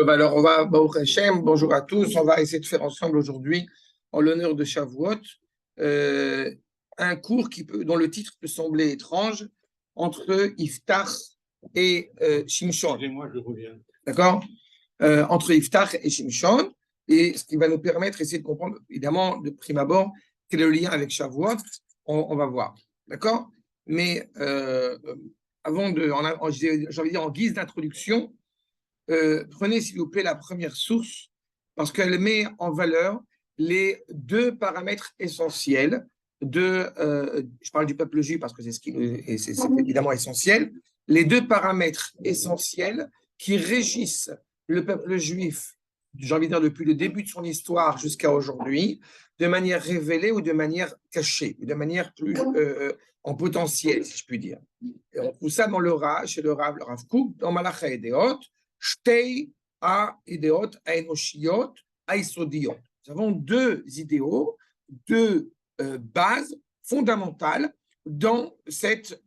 Alors, on va, Baruch Hashem, bonjour à tous. On va essayer de faire ensemble aujourd'hui, en l'honneur de Shavuot, euh, un cours dont le titre peut sembler étrange, entre Iftach et Shimshon. Excusez-moi, je reviens. D'accord? Entre Iftach et Shimshon, et ce qui va nous permettre d'essayer de comprendre, évidemment, de prime abord, quel est le lien avec Shavuot, on va voir. D'accord? Mais avant de, j'ai envie de dire en guise d'introduction, prenez s'il vous plaît la première source parce qu'elle met en valeur les deux paramètres essentiels je parle du peuple juif parce que c'est évidemment essentiel, les deux paramètres essentiels qui régissent le peuple juif, j'ai envie de dire depuis le début de son histoire jusqu'à aujourd'hui, de manière révélée ou de manière cachée, de manière plus en potentiel, si je puis dire. Et on trouve ça dans chez le Rav Kook, dans Malacha Edeot, Shtei ha-ideot ha-enoshiyot ha-isodiyot. Nous avons deux idéaux, deux bases fondamentales dans cette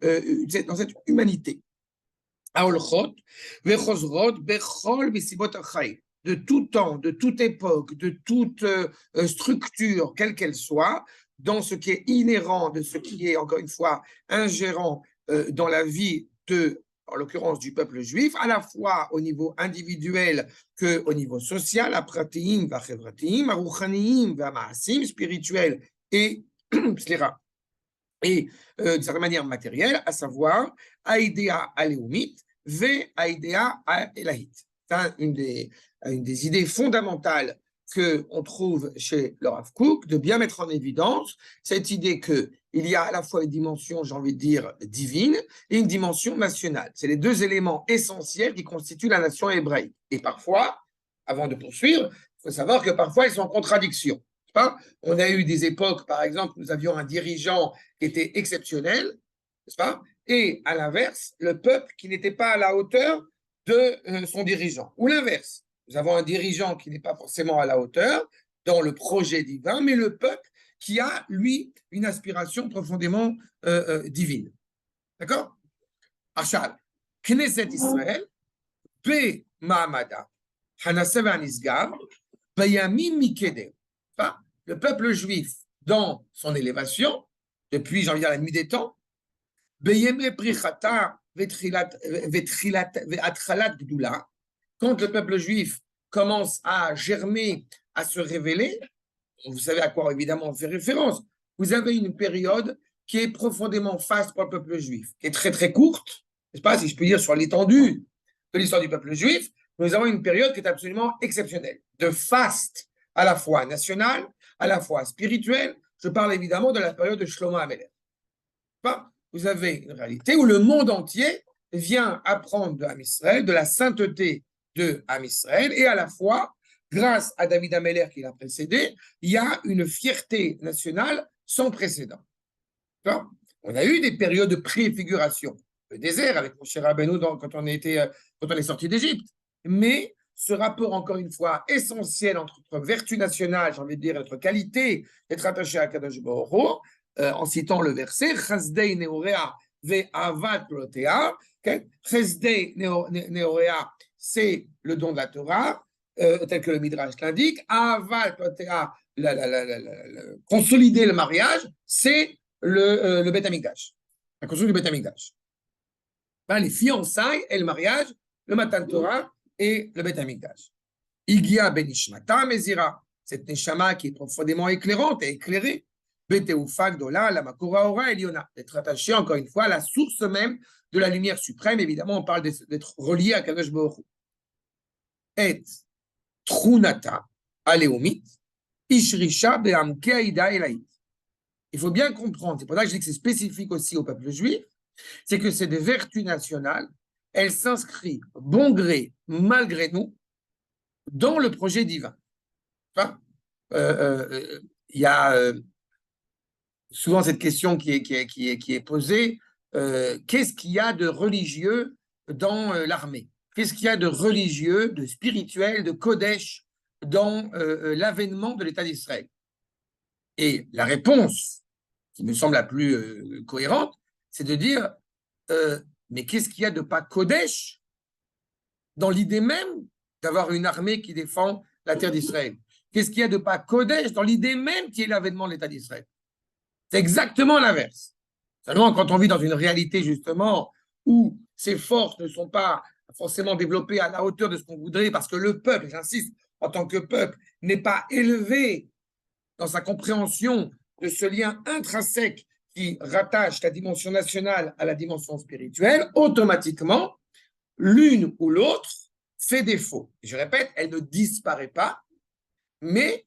humanité. Aolchot, vechozrot, bechol, vesibot achai. De tout temps, de toute époque, de toute structure, quelle qu'elle soit, dans ce qui est inhérent, de ce qui est, encore une fois, ingérant dans la vie en l'occurrence du peuple juif, à la fois au niveau individuel qu'au niveau social, apratim, vachevratim, aruchaniim, vamaasim, spirituel et, d'une certaine manière matérielle, à savoir Aïdéa Aléoumit, ve Aïdéa Elahit. C'est une des idées fondamentales qu'on trouve chez le Rav Kook, de bien mettre en évidence cette idée qu'il y a à la fois une dimension, j'ai envie de dire, divine et une dimension nationale. C'est les deux éléments essentiels qui constituent la nation hébraïque. Et parfois, avant de poursuivre, il faut savoir que parfois, ils sont en contradiction. On a eu des époques, par exemple, où nous avions un dirigeant qui était exceptionnel, n'est-ce pas? Et à l'inverse, le peuple qui n'était pas à la hauteur de son dirigeant. Ou l'inverse. Nous avons un dirigeant qui n'est pas forcément à la hauteur dans le projet divin, mais le peuple qui a, lui, une aspiration profondément divine. D'accord? Achal, Knesset Israël, Be Mahamada, Hanaseh Vanisgav, Bayamim Mikede. Le peuple juif, dans son élévation, depuis, j'ai envie de dire, la nuit des temps, Beyeme Prichata, Ve'atralat Gdula, quand le peuple juif commence à germer, à se révéler, vous savez à quoi évidemment on fait référence, vous avez une période qui est profondément faste pour le peuple juif, qui est très très courte, n'est-ce pas, si je puis dire, sur l'étendue de l'histoire du peuple juif, nous avons une période qui est absolument exceptionnelle, de faste à la fois nationale, à la fois spirituelle. Je parle évidemment de la période de Shlomo HaMelech. Vous avez une réalité où le monde entier vient apprendre de Am Israël, de la sainteté de Am Israël, et à la fois, grâce à David HaMelech qui l'a précédé, il y a une fierté nationale sans précédent. On a eu des périodes de préfiguration, le désert avec Moshe Rabbeinu quand on est sorti d'Égypte, mais ce rapport, encore une fois, essentiel entre notre vertu nationale, j'ai envie de dire, notre qualité d'être attaché à Kadosh Baruch Hu, en citant le verset, Chesdei Neorea ve'avat plotea. Chesdei Neorea, c'est le don de la Torah, tel que le Midrash l'indique. Avat plotea, consolider le mariage, c'est le Beth Amikdash, la construction du Beth Amikdash. Les fiançailles et le mariage, le Matan Torah et le Beth Amikdash. Igia benishmata mezira, cette neshama qui est profondément éclairante et éclairée, Beteufa gdola la makora ora eliona, d'être attaché encore une fois à la source même de la lumière suprême. Évidemment, on parle d'être relié à Kadosh Baruch Hu. Et trunata aleumit ishrisha beamke aida elahit. Il faut bien comprendre, c'est pour ça que je dis que c'est spécifique aussi au peuple juif, c'est que c'est des vertus nationales. Elle s'inscrit, bon gré, malgré nous, dans le projet divin. Il y a souvent cette question qui est posée, qu'est-ce qu'il y a de religieux dans l'armée? Qu'est-ce qu'il y a de religieux, de spirituel, de Kodesh dans l'avènement de l'État d'Israël? Et la réponse, qui me semble la plus cohérente, c'est de dire mais qu'est-ce qu'il y a de pas Kodesh dans l'idée même d'avoir une armée qui défend la terre d'Israël. Qu'est-ce qu'il y a de pas Kodesh dans l'idée même qui est l'avènement de l'État d'Israël? C'est exactement l'inverse. Seulement, quand on vit dans une réalité, justement, où ces forces ne sont pas forcément développées à la hauteur de ce qu'on voudrait, parce que le peuple, j'insiste, en tant que peuple, n'est pas élevé dans sa compréhension de ce lien intrinsèque qui rattache la dimension nationale à la dimension spirituelle, automatiquement, l'une ou l'autre fait défaut. Je répète, elle ne disparaît pas, mais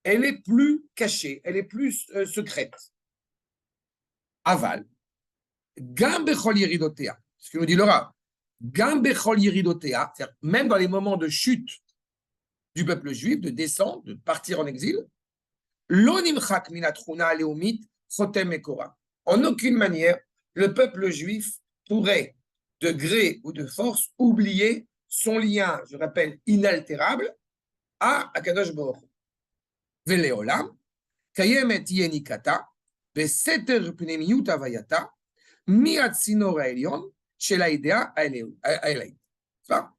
elle est plus cachée, elle est plus secrète. Aval, Gam bechol yiridotea, ce que nous dit le Rav, Gam bechol yiridotea, c'est-à-dire même dans les moments de chute du peuple juif, de descendre, de partir en exil, lo nimchak minatruna leumit chotem ekora. En aucune manière, le peuple juif pourrait, de gré ou de force, oublier son lien, je rappelle, inaltérable à Akadosh Baruch Hu. Veleolam, kayemet yenikata, beseter pnemiut avayata, miatsinor haelion, shel haidea haelait.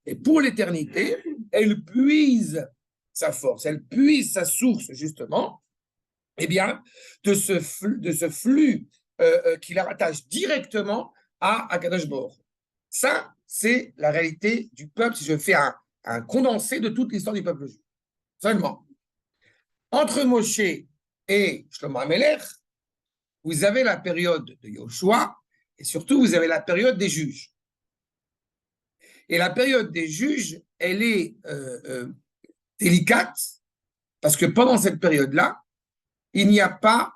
Et pour l'éternité, elle puise sa force, elle puise sa source, justement, eh bien, de ce flux qui la rattache directement à Akadosh Baruch Hu. Ça, c'est la réalité du peuple, si je fais un condensé de toute l'histoire du peuple juif. Seulement, entre Moshe et Shlomo HaMelech, vous avez la période de Yoshua, et surtout, vous avez la période des juges. Et la période des juges, elle est délicate, parce que pendant cette période-là, il n'y a pas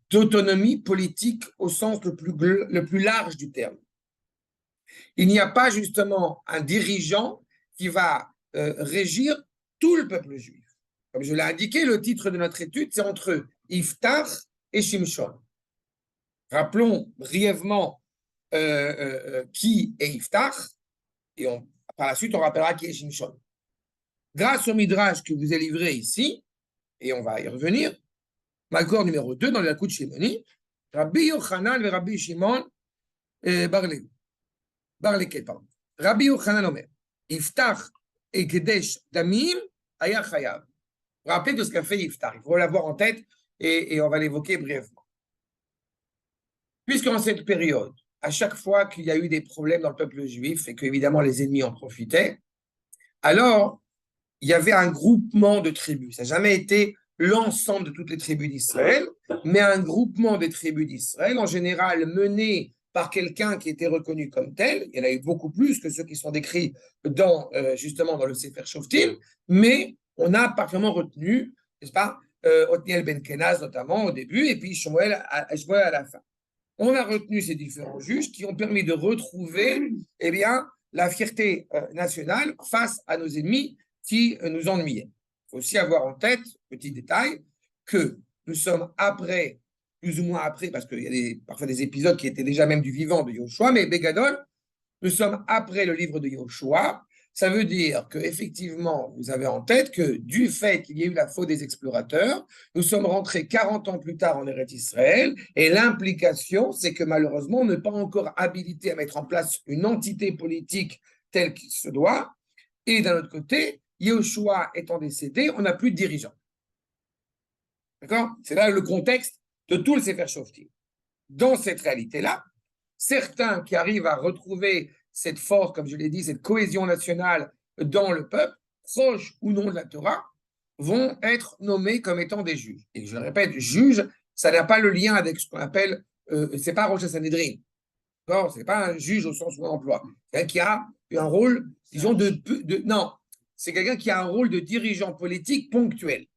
d'autonomie politique au sens le plus large du terme. Il n'y a pas justement un dirigeant qui va régir tout le peuple juif. Comme je l'ai indiqué, le titre de notre étude, c'est entre Iftar et Shimshon. Rappelons brièvement qui est Iftar, et par la suite, on rappellera qui est Shimshon. Grâce au Midrash que vous ai livré ici, et on va y revenir, Makor numéro 2 dans le Yalkut Shimoni, Rabbi Yochanan et Rabbi Shimon Bar-Leket, pardon. Rabbi Yochanan Omer, Iftar et Kedesh Damim Aya Chayav. Vous vous rappelez de ce qu'a fait Iftar, il faut l'avoir en tête et on va l'évoquer brièvement. Puisqu'en cette période, à chaque fois qu'il y a eu des problèmes dans le peuple juif et qu'évidemment les ennemis en profitaient, alors il y avait un groupement de tribus. Ça n'a jamais été l'ensemble de toutes les tribus d'Israël, mais un groupement des tribus d'Israël, en général mené par quelqu'un qui était reconnu comme tel. Il y en a eu beaucoup plus que ceux qui sont décrits justement dans le Sefer Shoftim, mais on a particulièrement retenu, n'est-ce pas, Othniel ben Kenaz notamment au début, et puis Shmuel à la fin. On a retenu ces différents juges qui ont permis de retrouver eh bien, la fierté nationale face à nos ennemis qui nous ennuyaient. Il faut aussi avoir en tête, petit détail, que nous sommes après, plus ou moins après, parce qu'il y a parfois des épisodes qui étaient déjà même du vivant de Yoshua, mais Bégadol, nous sommes après le livre de Yoshua. Ça veut dire qu'effectivement, vous avez en tête que du fait qu'il y ait eu la faute des explorateurs, nous sommes rentrés 40 ans plus tard en Eretz Israël, et l'implication, c'est que malheureusement, on n'est pas encore habilité à mettre en place une entité politique telle qu'il se doit, et d'un autre côté, Yoshua étant décédé, on n'a plus de dirigeant. D'accord? C'est là le contexte de tout le Sefer Shoftim. Dans cette réalité-là, certains qui arrivent à retrouver cette force, comme je l'ai dit, cette cohésion nationale dans le peuple, proche ou non de la Torah, vont être nommés comme étant des juges. Et je le répète, juge, ça n'a pas le lien avec ce qu'on appelle, c'est pas Rosh Sanhedrin. Non, c'est pas un juge au sens où on emploie. C'est quelqu'un qui a un rôle, disons, non, c'est quelqu'un qui a un rôle de dirigeant politique ponctuel.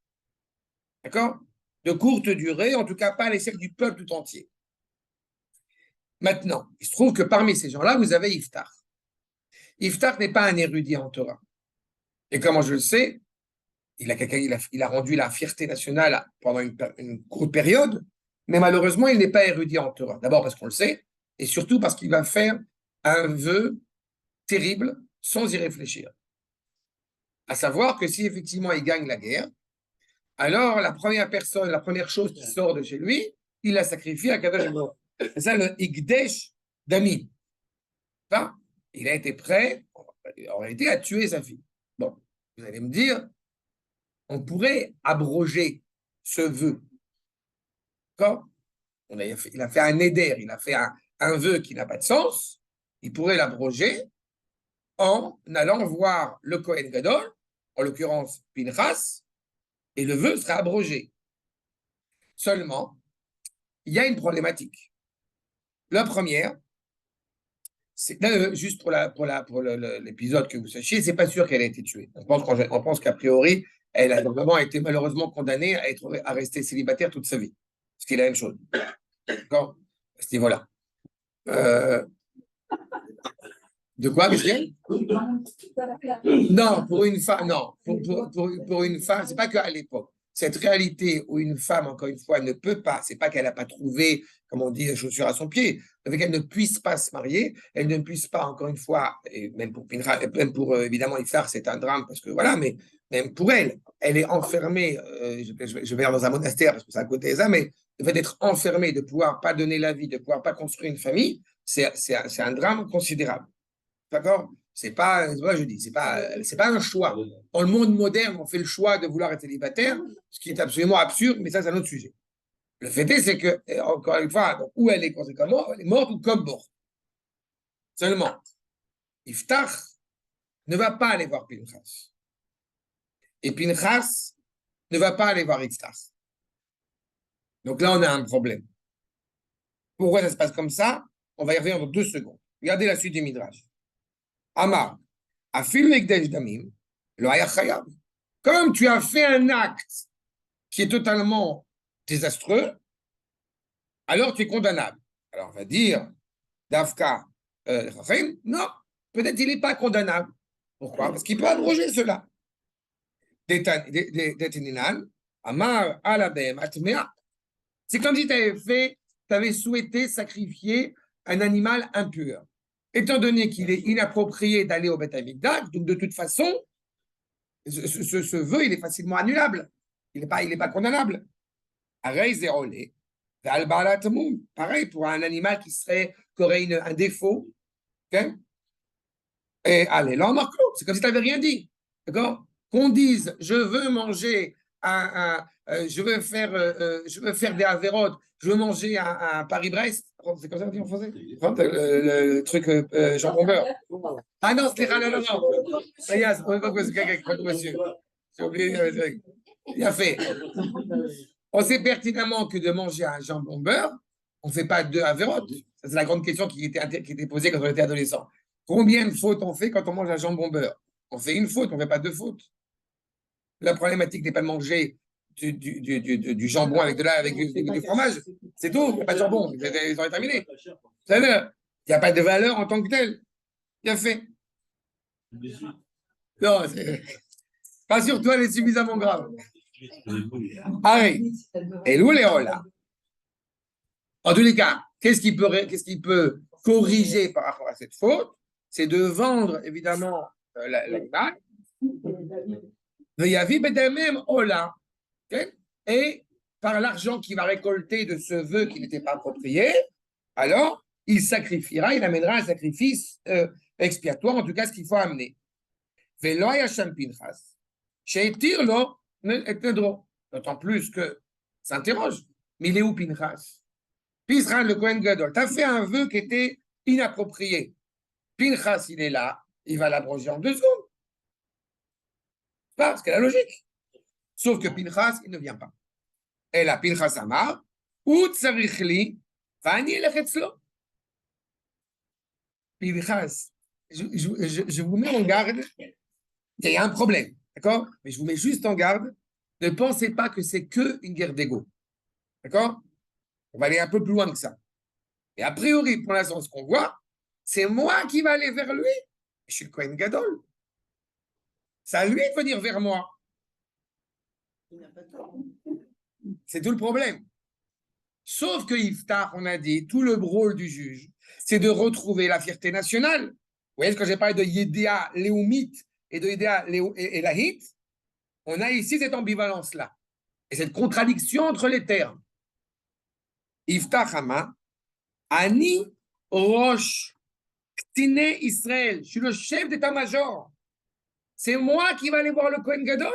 D'accord? De courte durée, en tout cas pas à l'échelle du peuple tout entier. Maintenant, il se trouve que parmi ces gens-là, vous avez Iftar. Iftar n'est pas un érudit en Torah. Et comment je le sais, il a rendu la fierté nationale pendant une courte période, mais malheureusement, il n'est pas érudit en Torah. D'abord parce qu'on le sait, et surtout parce qu'il va faire un vœu terrible sans y réfléchir. À savoir que si effectivement il gagne la guerre, alors la première chose qui sort de chez lui, il la sacrifie à Kadosh Baruch Hu. C'est ça le Ikdesh Damim. Il a été prêt, en réalité, à tuer sa fille. Bon, Vous allez me dire, on pourrait abroger ce vœu. D'accord? Il a fait un éder, il a fait un vœu qui n'a pas de sens. Il pourrait l'abroger en allant voir le Kohen Gadol, en l'occurrence Pinchas, et le vœu sera abrogé. Seulement, il y a une problématique. La première, c'est juste pour l'épisode que vous sachiez, c'est pas sûr qu'elle ait été tuée. On pense qu'a priori, elle a vraiment été malheureusement condamnée à rester célibataire toute sa vie. Ce qui est la même chose. D'accord? À ce niveau-là. De quoi, Michel? Non, pour une femme, non. Pour une femme, c'est pas qu'à l'époque. Cette réalité où une femme, encore une fois, ne peut pas, c'est pas qu'elle n'a pas trouvé, comme on dit, les chaussures à son pied, le fait qu'elle ne puisse pas se marier, elle ne puisse pas, encore une fois, et même pour Pinra, même pour évidemment Iftar, c'est un drame, parce que voilà, mais même pour elle, elle est enfermée, je vais dans un monastère parce que c'est à côté de ça, mais le fait d'être enfermée, de pouvoir pas donner la vie, de pouvoir pas construire une famille, c'est un drame considérable. D'accord? C'est pas, je dis, c'est pas un choix. Dans le monde moderne, on fait le choix de vouloir être célibataire, ce qui est absolument absurde, mais ça, c'est un autre sujet. Le fait est, c'est que, encore une fois, donc, où elle est conséquemment, elle est morte ou comme morte. Seulement, Iftach ne va pas aller voir Pinchas. Et Pinchas ne va pas aller voir Iftach. Donc là, on a un problème. Pourquoi ça se passe comme ça? On va y revenir dans 2 secondes. Regardez la suite du Midrash. Amar, Afilu Ekdesh Damim, lo haya chayav. Comme tu as fait un acte qui est totalement désastreux, alors tu es condamnable. Alors on va dire, Dafka, non, peut-être il n'est pas condamnable. Pourquoi? Parce qu'il peut abroger cela. Deteninan, Amar alabem atmea. C'est comme si tu avais souhaité sacrifier un animal impur. Étant donné qu'il est inapproprié d'aller au Beth Amikdash, donc de toute façon, ce vœu, il est facilement annulable. Il n'est pas condamnable. Pareil pour un animal qui aurait un défaut. Okay? Et allez, là, c'est comme si tu n'avais rien dit. D'accord? Qu'on dise, je veux manger je veux faire des avérotes, je veux manger un Paris-Brest. C'est comme ça qu'on dit en français? Le truc jambon beurre. Ah non, c'est non, non, non. Monsieur. J'ai oublié. Il a fait. On sait pertinemment que de manger un jambon beurre, on ne fait pas 2 avérotes. Ça, c'est la grande question qui était posée quand on était adolescent. Combien de fautes on fait quand on mange un jambon beurre? On fait une faute, on ne fait pas 2 fautes. La problématique n'est pas de manger du jambon avec du fromage. C'est tout, il n'y a pas de jambon. Ils ont terminé. Il n'y a pas de valeur en tant que telle. Il a fait. Non, pas sur toi, elle est suffisamment grave. Allez, et l'où les là. En tous les cas, qu'est-ce qui peut corriger par rapport à cette faute? C'est de vendre, évidemment, l'animal. Et par l'argent qu'il va récolter de ce vœu qui n'était pas approprié, alors il sacrifiera, il amènera un sacrifice expiatoire, en tout cas ce qu'il faut amener. D'autant plus que s'interroge, mais il est où Pinchas? Pinchas, le Kohen Gadol, tu as fait un vœu qui était inapproprié. Pinchas, il est là, il va l'abroger en 2 secondes. Parce que la logique. Sauf que Pinchas, il ne vient pas. Et là, Pinchas Amar, ou tsarichli, vani lechetzlo. Pinchas, je vous mets en garde, il y a un problème, d'accord? Mais je vous mets juste en garde, ne pensez pas que c'est qu'une guerre d'ego, d'accord? On va aller un peu plus loin que ça. Et a priori, pour l'instant, ce qu'on voit, c'est moi qui vais aller vers lui. Je suis le Kohen Gadol. C'est à lui de venir vers moi. C'est tout le problème. Sauf que Iftar, on a dit, tout le rôle du juge, c'est de retrouver la fierté nationale. Vous voyez, quand j'ai parlé de Yédéa léomite et de Yédéa élahite, on a ici cette ambivalence-là. Et cette contradiction entre les termes. Iftar Hama, Ani Rosh Ktine Israël. Je suis le chef d'état-major. c'est moi qui vais aller voir le Kohen Gadol.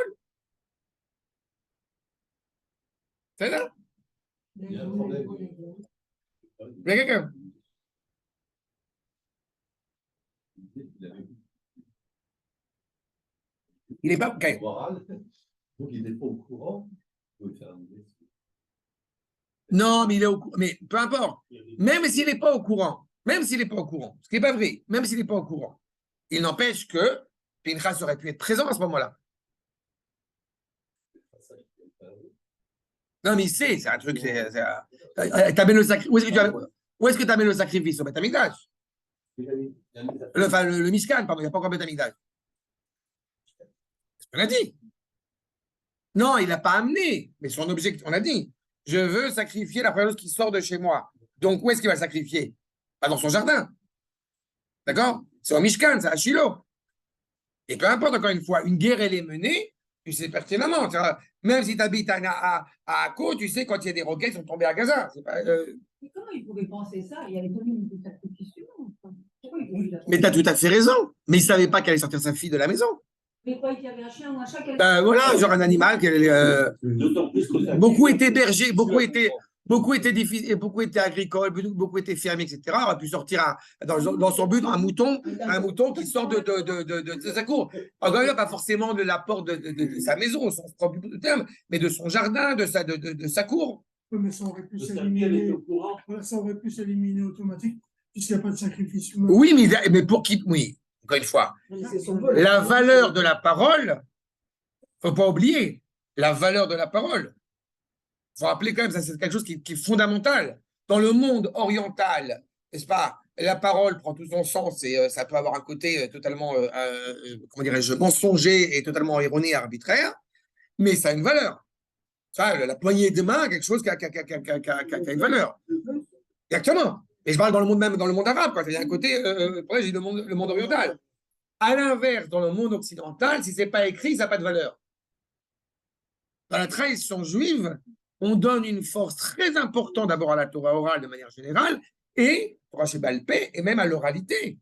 C'est là. Il y a un problème. Il y a quelqu'un. Il n'est pas. Okay. Donc, il n'est pas au courant. Non, mais il est au courant. Mais peu importe. Même s'il n'est pas au courant, ce qui n'est pas vrai, même s'il n'est pas au courant, il n'empêche que Pinchas aurait pu être présent à ce moment-là. Non, mais il sait, c'est un truc. T'amènes le sacrifice. Où est-ce que tu amènes le sacrifice? Au Beth Amikdash. Le Mishkan, pardon, il n'y a pas encore Beth Amikdash. C'est ce qu'on a dit. Non, il n'a pas amené. Mais son objectif, on a dit, je veux sacrifier la première chose qui sort de chez moi. Donc, où est-ce qu'il va sacrifier? Pas dans son jardin. D'accord? C'est au Mishkan, c'est à Shiloh. Et peu importe, encore une fois, une guerre, elle est menée, tu sais pertinemment. Même si tu habites à Akko, tu sais quand il y a des roquettes qui sont tombées à Gaza. Pas, Mais comment il pouvait penser ça? Il y avait combien de sacrifices humains? Mais tu as tout à fait raison. Mais il ne savait pas qu'elle allait sortir sa fille de la maison. Mais quoi, il y avait un chien ou un chat? Voilà, genre un animal. Beaucoup étaient bergers, beaucoup étaient agricoles, beaucoup étaient fermiers, etc. On aurait pu sortir dans son but un mouton qui sort de sa cour. Encore une fois, pas forcément de la porte de sa maison, au sens propre du terme, mais de son jardin, de sa cour. Oui, mais ça aurait pu s'éliminer automatiquement, puisqu'il n'y a pas de sacrifice humain. Oui, mais pour qui? Oui, encore une fois. La valeur de la parole, il ne faut pas oublier la valeur de la parole. Il faut rappeler quand même, ça c'est quelque chose qui est fondamental. Dans le monde oriental, n'est-ce pas, la parole prend tout son sens et ça peut avoir un côté totalement, comment dirais-je, mensonger et totalement erroné et arbitraire, mais ça a une valeur. Ça, la poignée de main, quelque chose qui a une valeur. Exactement. Et je parle dans le monde, même dans le monde arabe, quoi. Il y a un côté, j'ai dit le monde oriental. À l'inverse, dans le monde occidental, si ce n'est pas écrit, ça n'a pas de valeur. Dans la tradition juive, on donne une force très importante d'abord à la Torah orale de manière générale et Torah Sheba'al Peh et même à l'oralité.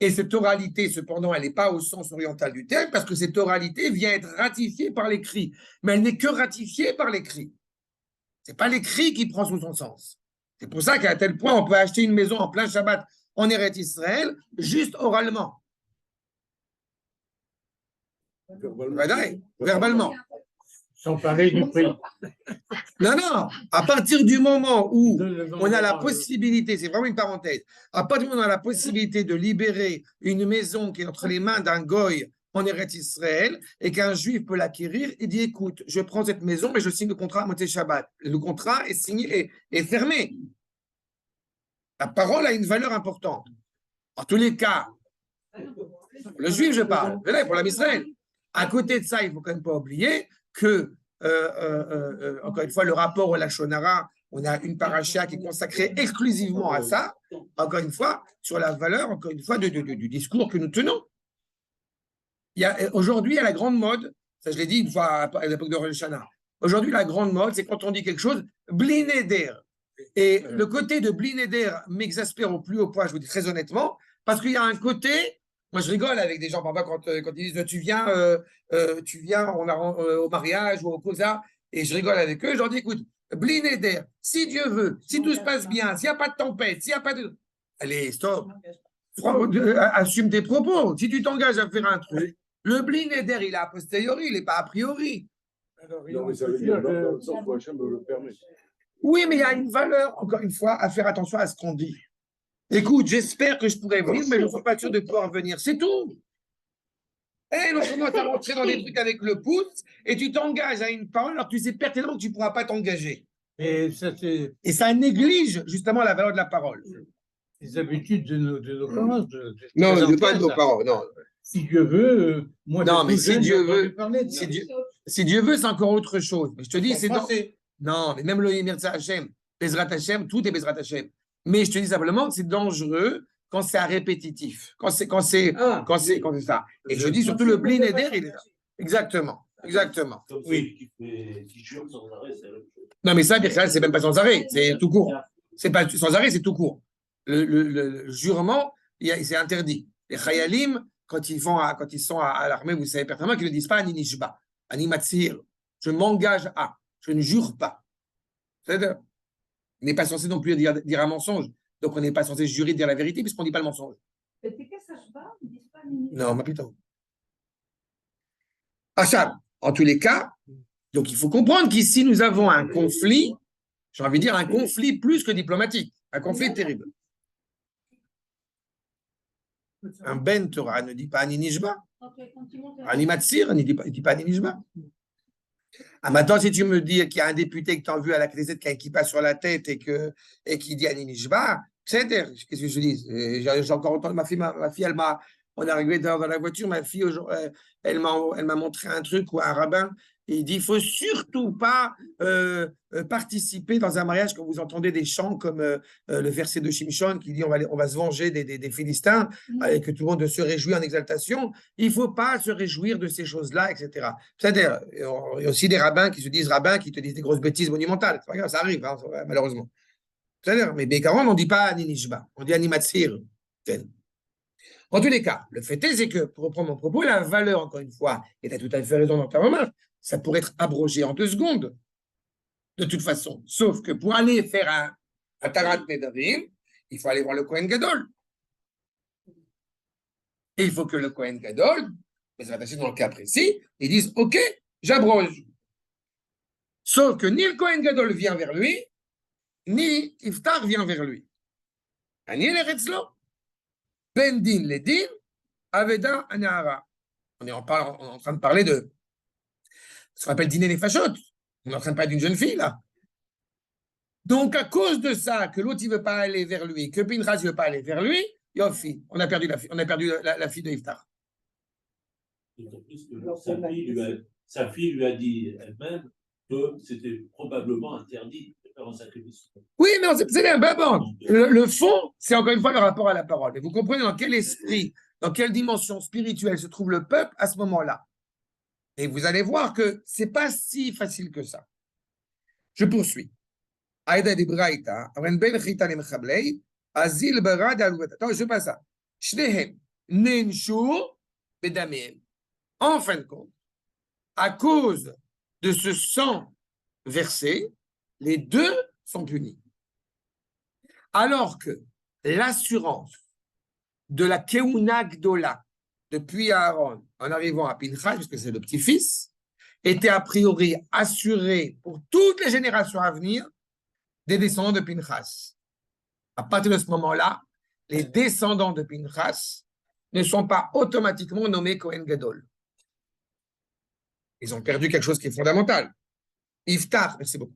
Et cette oralité, cependant, elle n'est pas au sens oriental du terme parce que cette oralité vient être ratifiée par l'écrit. Mais elle n'est que ratifiée par l'écrit. Ce n'est pas l'écrit qui prend sous son sens. C'est pour ça qu'à tel point, on peut acheter une maison en plein Shabbat en Eretz Israël juste oralement. Verbalement. Sans parler du prix. Non. À partir du moment où on a la possibilité, c'est vraiment une parenthèse, à partir du moment où on a la possibilité de libérer une maison qui est entre les mains d'un goy en Eretz Israël et qu'un juif peut l'acquérir, il dit écoute, je prends cette maison mais je signe le contrat à Motzei Shabbat. Le contrat est signé et fermé. La parole a une valeur importante. En tous les cas, le juif, je parle, pour l'âme Israël. À côté de ça, il ne faut quand même pas oublier que, encore une fois, le rapport au Lachon Hara, on a une paracha qui est consacrée exclusivement à ça, encore une fois, sur la valeur, encore une fois, du discours que nous tenons. Aujourd'hui, il y a la grande mode, ça je l'ai dit une fois à l'époque de Rosh Hashanah, aujourd'hui, la grande mode, c'est quand on dit quelque chose, bli neder. Et le côté de bli neder m'exaspère au plus haut point, je vous dis très honnêtement, parce qu'il y a un côté. Moi, je rigole avec des gens, parfois, quand ils disent tu viens au mariage ou au cosa, et je rigole avec eux. Je leur dis écoute, bli neder, si Dieu veut, si tout se passe bien, s'il n'y a pas de tempête, s'il n'y a pas de. Allez, stop. Assume tes propos. Si tu t'engages à faire un truc, le bli neder, il est a posteriori, il n'est pas a priori. Non, mais ça veut dire dans le sens où Hachem me le permet. Oui, mais il y a une valeur, encore une fois, à faire attention à ce qu'on dit. Écoute, j'espère que je pourrais venir, mais je ne suis pas sûr de pouvoir venir. C'est tout. Et non seulement tu as rentré dans des trucs avec le pouce et tu t'engages à une parole alors que tu sais pertinemment que tu ne pourras pas t'engager. Et ça néglige justement la valeur de la parole. Les habitudes de nos parents. Non, je ne veux pas de nos parents, non. Si Dieu veut, moi, non, mais si Dieu veut, si Dieu veut, c'est encore autre chose. Je te dis, c'est dans. Non, mais même le Mirza Hashem, Bezrat Hashem, tout est Bezrat Hashem. Mais je te dis simplement que c'est dangereux quand c'est à répétitif, quand c'est ça. Et je dis surtout le bli neder, il est là. Exactement. Oui. Qui jure sans arrêt, c'est la même chose. Non, mais ça, Birchal, c'est même pas sans arrêt, c'est tout court. C'est pas sans arrêt, c'est tout court. Le jurement, c'est interdit. Les chayalim, quand ils sont à l'armée, vous savez pertinemment qu'ils ne disent pas Ani Nishba, Ani Matsir, je m'engage à, je ne jure pas. C'est-à-dire, on n'est pas censé non plus dire un mensonge. Donc, on n'est pas censé jurer de dire la vérité puisqu'on ne dit pas le mensonge. Mais c'est que ça se bat, ils disent pas ni- Non, ma putain. Achab, en tous les cas, donc il faut comprendre qu'ici, nous avons un conflit, j'ai envie de dire un conflit plus que diplomatique, un conflit terrible. Un Ben Torah ne dit pas Ani Nishba. Quand ils montent Ani Matsir ne dit pas Ani Nishba. Ah, maintenant, si tu me dis qu'il y a un député que tu as vu à la Knesset qui a un kippa sur la tête et qui dit Ani Nishba, c'est-à-dire, qu'est-ce que je dis? J'ai encore entendu ma fille, on est arrivé dans la voiture, ma fille, elle m'a montré un truc où un rabbin, il dit, il ne faut surtout pas participer dans un mariage quand vous entendez des chants comme le verset de Shimshon qui dit on va se venger des Philistins et que tout le monde se réjouit en exaltation. Il ne faut pas se réjouir de ces choses-là, etc. C'est-à-dire, il y a aussi des rabbins qui se disent rabbins, qui te disent des grosses bêtises monumentales. C'est pas grave, ça arrive, hein, malheureusement. C'est-à-dire, mais Bécaron, on ne dit pas Aninishba, on dit Animatsir. En tous les cas, le fait est que, pour reprendre mon propos, la valeur, encore une fois, et tu as tout à fait raison dans ta remarque, ça pourrait être abrogé en 2 secondes, de toute façon. Sauf que pour aller faire un Tarat Nedarim, il faut aller voir le Kohen Gadol. Et il faut que le Kohen Gadol, mais ça va passer dans le cas précis, ils disent OK, j'abroge. Sauf que ni le Kohen Gadol vient vers lui, ni Iftar vient vers lui. Ani Eretzlo. Ben Din le Din, Aveda Anahara. On est en train de parler de ce qu'on appelle dîner les fachotes. On est en train de parler d'une jeune fille, là. Donc, à cause de ça, que l'autre ne veut pas aller vers lui, que Pinchas ne veut pas aller vers lui, Yofi, on a perdu la fille de Iftar. D'autant plus que sa fille lui a dit elle-même que c'était probablement interdit de faire un sacrifice. Oui, mais c'est un babon. Le fond, c'est encore une fois le rapport à la parole. Et vous comprenez dans quel esprit, dans quelle dimension spirituelle se trouve le peuple à ce moment-là. Et vous allez voir que ce n'est pas si facile que ça. Je poursuis. Aïda de Braïta, Ben Chita le Mechablei, Azil Barad Alouet. Attends, je passe ça. Shnehem, Nenshu, Bedamem. En fin de compte, à cause de ce sang versé, les deux sont punis. Alors que l'assurance de la Keuna Gdola depuis Aaron en arrivant à Pinchas, puisque c'est le petit-fils, était a priori assurée pour toutes les générations à venir des descendants de Pinchas. À partir de ce moment-là, les descendants de Pinchas ne sont pas automatiquement nommés Kohen Gadol. Ils ont perdu quelque chose qui est fondamental. Iftar, merci beaucoup.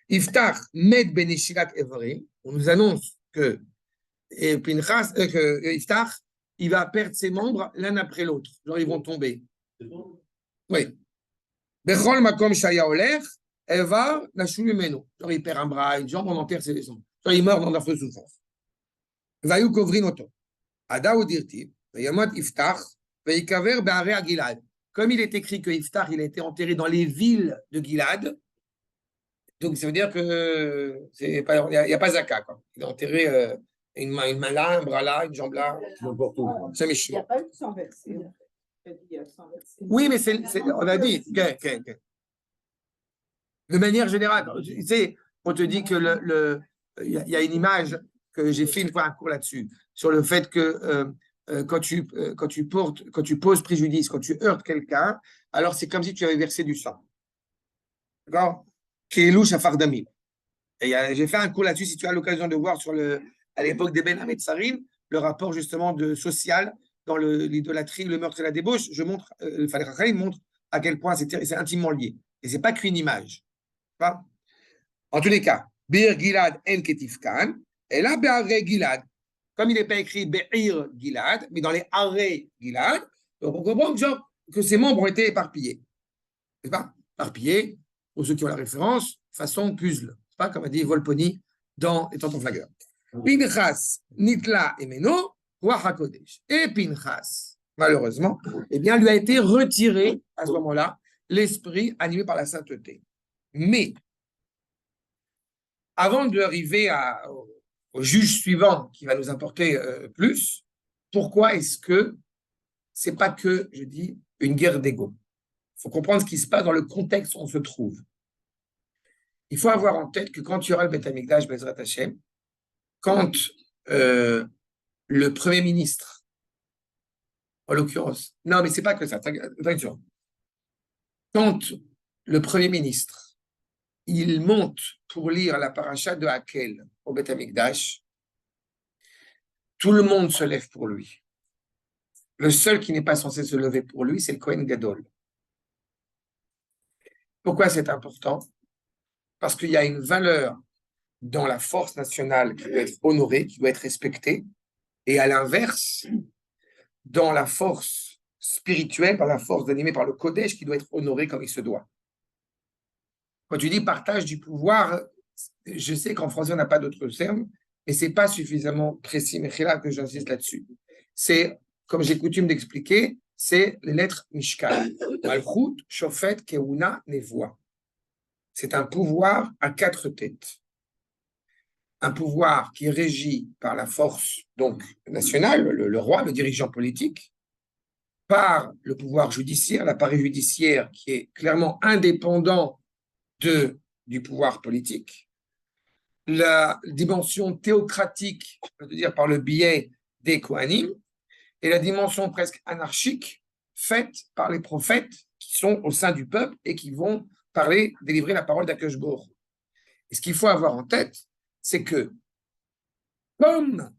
Iftar, Med Benishirat Evrim, on nous annonce que Pinchas, que Iftar, il va perdre ses membres l'un après l'autre. Genre, ils vont tomber. C'est bon? Oui. Bechol Makom Shaya Oler, Evar Nashulumeno. Genre, il perd un bras, une jambe, on enterre ses jambes. Genre, il meurt dans d'affreuses souffrances. Vayu Kovrin Oto. Ada Udirti, Vayamot Iftar, Vayikaver Be'are Gilad. Comme il est écrit que Iftar, il a été enterré dans les villes de Gilad, donc ça veut dire que il n'y a pas Zaka, quoi. Il est enterré une main là, un bras là, une jambe là, n'importe où. C'est Il n'y méchant. a pas eu de sang versé. Oui, mais on a dit, de manière générale, tu sais, on te dit que il y a une image que j'ai fait une fois un cours là-dessus, sur le fait que quand tu poses préjudice, quand tu heurtes quelqu'un, alors c'est comme si tu avais versé du sang. D'accord? Kéelou Shafardamim. Et j'ai fait un cours là-dessus, si tu as l'occasion de voir à l'époque des Ben Hametzarim, le rapport justement social dans l'idolâtrie, le meurtre et la débauche, je montre, le Falech montre à quel point c'est intimement lié. Et ce n'est pas qu'une image. Pas? En tous les cas, Bir Gilad En Ketifkan, et là, Be'are Gilad, comme il n'est pas écrit Be'ir Gilad, mais dans les Aré Gilad, donc on comprend que ses membres ont été éparpillés. C'est pas éparpillés, pour ceux qui ont la référence, façon puzzle. C'est pas comme a dit Volponi dans Les Tontons Flagueurs. Pinchas, Nitla et Meno, Roi HaKodesh. Et Pinchas, malheureusement, eh bien, lui a été retiré à ce moment-là l'esprit animé par la sainteté. Mais, avant d'arriver au juge suivant qui va nous importer plus, pourquoi est-ce que c'est pas que, je dis, une guerre d'ego. Il faut comprendre ce qui se passe dans le contexte où on se trouve. Il faut avoir en tête que quand il y aura le Beth Amikdash, Bezrat Hashem, quand le Premier ministre, en l'occurrence, non, mais c'est pas que ça, attention. Quand le Premier ministre, il monte pour lire la paracha de Hakel au Beth Amikdash, tout le monde se lève pour lui. Le seul qui n'est pas censé se lever pour lui, c'est le Kohen Gadol. Pourquoi c'est important? Parce qu'il y a une valeur dans la force nationale qui doit être honorée, qui doit être respectée, et à l'inverse, dans la force spirituelle, dans la force animée par le Kodesh, qui doit être honorée comme il se doit. Quand tu dis partage du pouvoir, je sais qu'en français, on n'a pas d'autre terme, mais ce n'est pas suffisamment précis, mais là que j'insiste là-dessus. C'est, comme j'ai coutume d'expliquer, c'est les lettres Mishkan. Malchut, Shofet, Keuna, Nevoa. C'est un pouvoir à 4 têtes. Un pouvoir qui est régi par la force donc nationale, le roi, le dirigeant politique, par le pouvoir judiciaire, l'appareil judiciaire qui est clairement indépendant du pouvoir politique, la dimension théocratique, c'est-à-dire par le biais des Kohanim, et la dimension presque anarchique faite par les prophètes qui sont au sein du peuple et qui vont délivrer la parole d'Akadosh Baruch Hu. Et ce qu'il faut avoir en tête, c'est que comme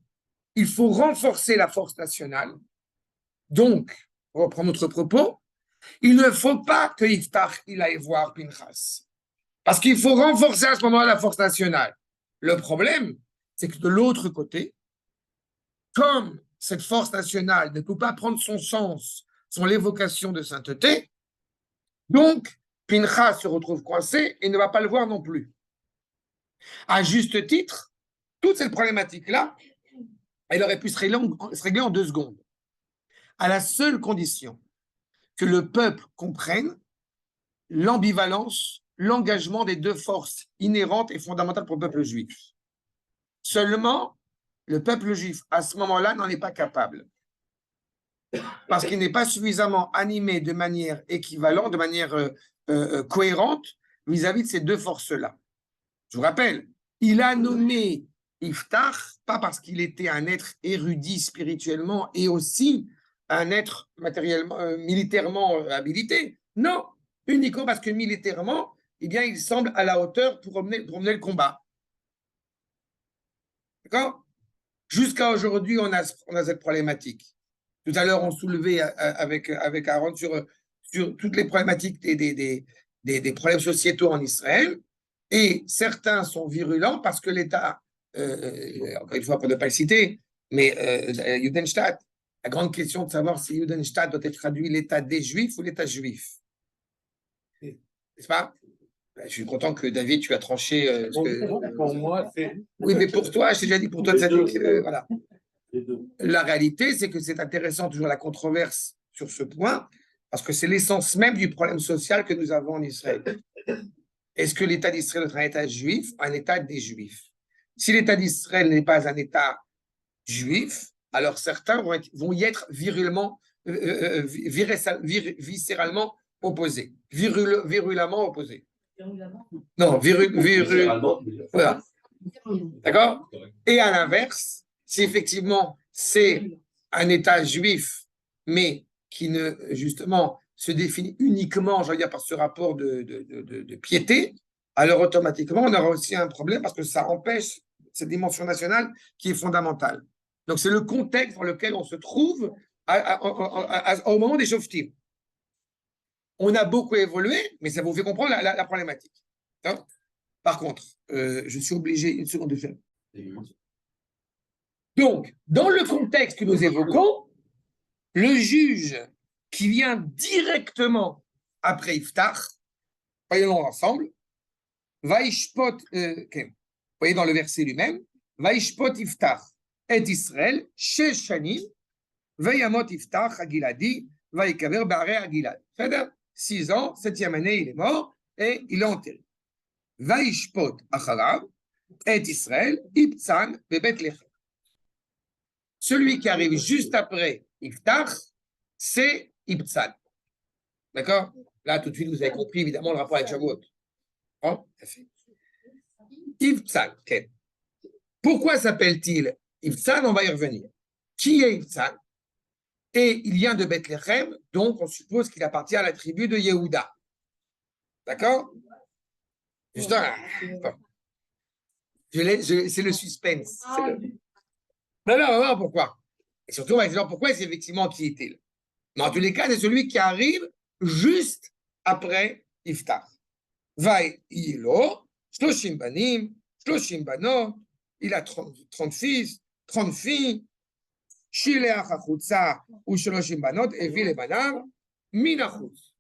il faut renforcer la force nationale, donc, on reprend notre propos, il ne faut pas que Yiftach il aille voir Pinchas. Parce qu'il faut renforcer à ce moment-là la force nationale. Le problème, c'est que de l'autre côté, comme cette force nationale ne peut pas prendre son sens sans l'évocation de sainteté, donc Pinchas se retrouve coincé et ne va pas le voir non plus. À juste titre, toute cette problématique-là, elle aurait pu se régler en 2 secondes, à la seule condition que le peuple comprenne l'ambivalence, l'engagement des 2 forces inhérentes et fondamentales pour le peuple juif. Seulement, le peuple juif, à ce moment-là, n'en est pas capable. Parce qu'il n'est pas suffisamment animé de manière équivalente, de manière cohérente vis-à-vis de ces 2 forces-là. Je vous rappelle, il a nommé Yiftach, pas parce qu'il était un être érudit spirituellement et aussi un être matériellement, militairement habilité. Non, uniquement parce que militairement, eh bien, il semble à la hauteur pour mener le combat. D'accord? Jusqu'à aujourd'hui, on a cette problématique. Tout à l'heure, on soulevait avec Aaron sur toutes les problématiques des problèmes sociétaux en Israël. Et certains sont virulents parce que l'État, encore une fois pour ne pas le citer, mais Judenstaat, la grande question de savoir si Judenstaat doit être traduit l'État des Juifs ou l'État juif. N'est-ce pas? Je suis content que David, tu as tranché. Pour moi, c'est. Oui, mais pour toi, je t'ai déjà dit, pour toi, voilà. La réalité, c'est que c'est intéressant, toujours la controverse sur ce point, parce que c'est l'essence même du problème social que nous avons en Israël. Est-ce que l'État d'Israël est un État juif ou un État des Juifs? Si l'État d'Israël n'est pas un État juif, alors certains vont y être viscéralement opposés. Virulemment opposés. Non, voilà. D'accord? Et à l'inverse, si effectivement c'est un État juif, mais qui ne, justement, se définit uniquement, j'allais dire, par ce rapport de piété, alors automatiquement, on aura aussi un problème parce que ça empêche cette dimension nationale qui est fondamentale. Donc, c'est le contexte dans lequel on se trouve au moment des Shoftim. On a beaucoup évolué, mais ça vous fait comprendre la problématique. Hein? Par contre, je suis obligé, une seconde de faire. Donc, dans le contexte que nous évoquons, le juge qui vient directement après Yiftach, voyons ensemble, Vaishpot, voyez dans le verset lui-même, Vaishpot Yiftach et Israël, Shesh Shanim, Vayamot Yiftach à Giladi, Vaikaver Baré à Gilad. C'est-à-dire 6 ans, 7e année, il est mort et il est enterré. Vaishpot Acharav et Israël, Ibtzan, Bebet Lechem. Celui qui arrive juste après Yiftach, c'est Ibtzan. D'accord? Là, tout de suite, vous avez compris, évidemment, le rapport avec Shavuot. Oh, Ibtzan, ok. Pourquoi s'appelle-t-il Ibtzan? On va y revenir. Qui est Ibtzan? Et il vient de Bethléem, donc on suppose qu'il appartient à la tribu de Yehuda. D'accord? Juste c'est le suspense. Non, on va voir pourquoi. Et surtout, on va dire pourquoi c'est effectivement qui est-il. Mais en tous les cas, c'est celui qui arrive juste après Iftar. Vai Yilo, Shloshim Banim, Shloshim Banot, il a 30 fils, 30 filles, Shileach Achutza ou Shloshim Banot, et Vile Banav, Minachutz.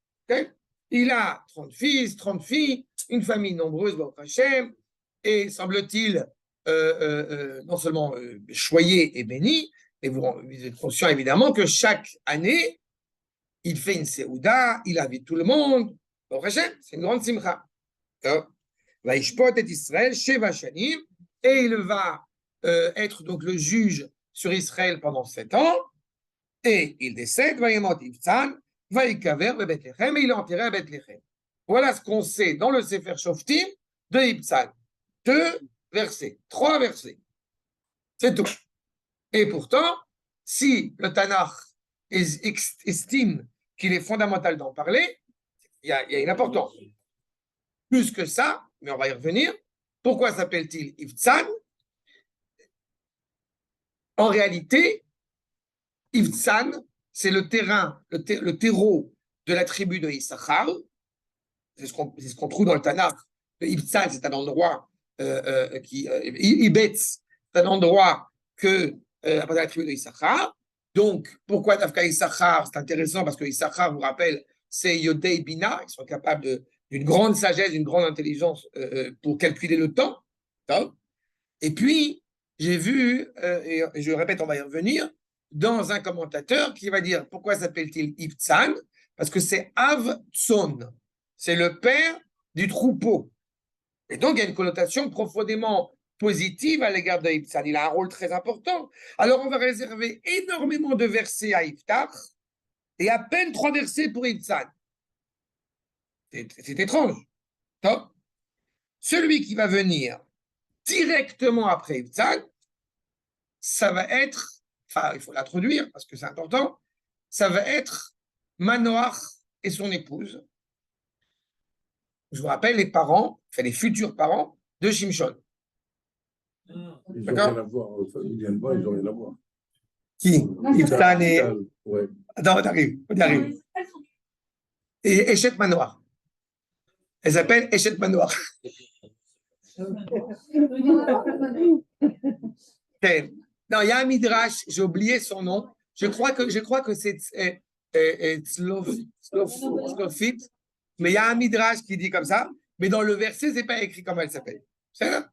Il a 30 fils, 30 filles, une famille nombreuse, Baruch Hashem, et semble-t-il, non seulement choyé et béni, mais vous êtes conscient évidemment que chaque année, il fait une séouda, il invite tout le monde, Baruch Hashem, c'est une grande simcha. Va Ishpot et Israël, Sheva Shanim, et il va être donc le juge sur Israël pendant 7 ans, et il décède, va Yemot Ibtzan, va Yikaver, va Bethléem, et il est enterré à Bethléem. Voilà ce qu'on sait dans le Sefer Shoftim de Ibtzan. 2 versets, 3 versets. C'est tout. Et pourtant, si le Tanakh estime qu'il est fondamental d'en parler, il y a une importance. Plus que ça, mais on va y revenir. Pourquoi s'appelle-t-il Ibtzan? En réalité, Ibtzan, c'est le terrain, le terreau de la tribu de Issachar. C'est ce qu'on trouve dans le Tanakh. Ibtzan, c'est un endroit Ibetz, c'est un endroit que de la tribu de Issachar. Donc, pourquoi Dafka Issachar? C'est intéressant parce que Issachar, vous rappelle, c'est Yodei Bina. Ils sont capables d'une grande sagesse, d'une grande intelligence pour calculer le temps. Et puis, j'ai vu, et je répète, on va y revenir, dans un commentateur qui va dire pourquoi s'appelle-t-il Ibtzan? Parce que c'est Av Tson, c'est le père du troupeau. Et donc, il y a une connotation profondément positive à l'égard de Ibtzan. Il a un rôle très important. Alors, on va réserver énormément de versets à Iftar et à peine 3 versets pour Ibtzan. C'est étrange. Top. Celui qui va venir directement après Ibtzan, ça va être, enfin, il faut l'introduire parce que c'est important, ça va être Manoach et son épouse. Je vous rappelle les parents, enfin les futurs parents de Shimshon. Ils n'ont rien à voir, familialement, ils n'ont rien à voir. Qui? Ibtzan et. Ouais. Attends, on y arrive. Et Eshet Manoach. Elle s'appelle Eshet Manoach. Okay. Non, il y a un midrash, j'ai oublié son nom. Je crois que c'est Tzlofit, mais il y a un midrash qui dit comme ça, mais dans le verset, c'est pas écrit comment elle s'appelle. C'est ça?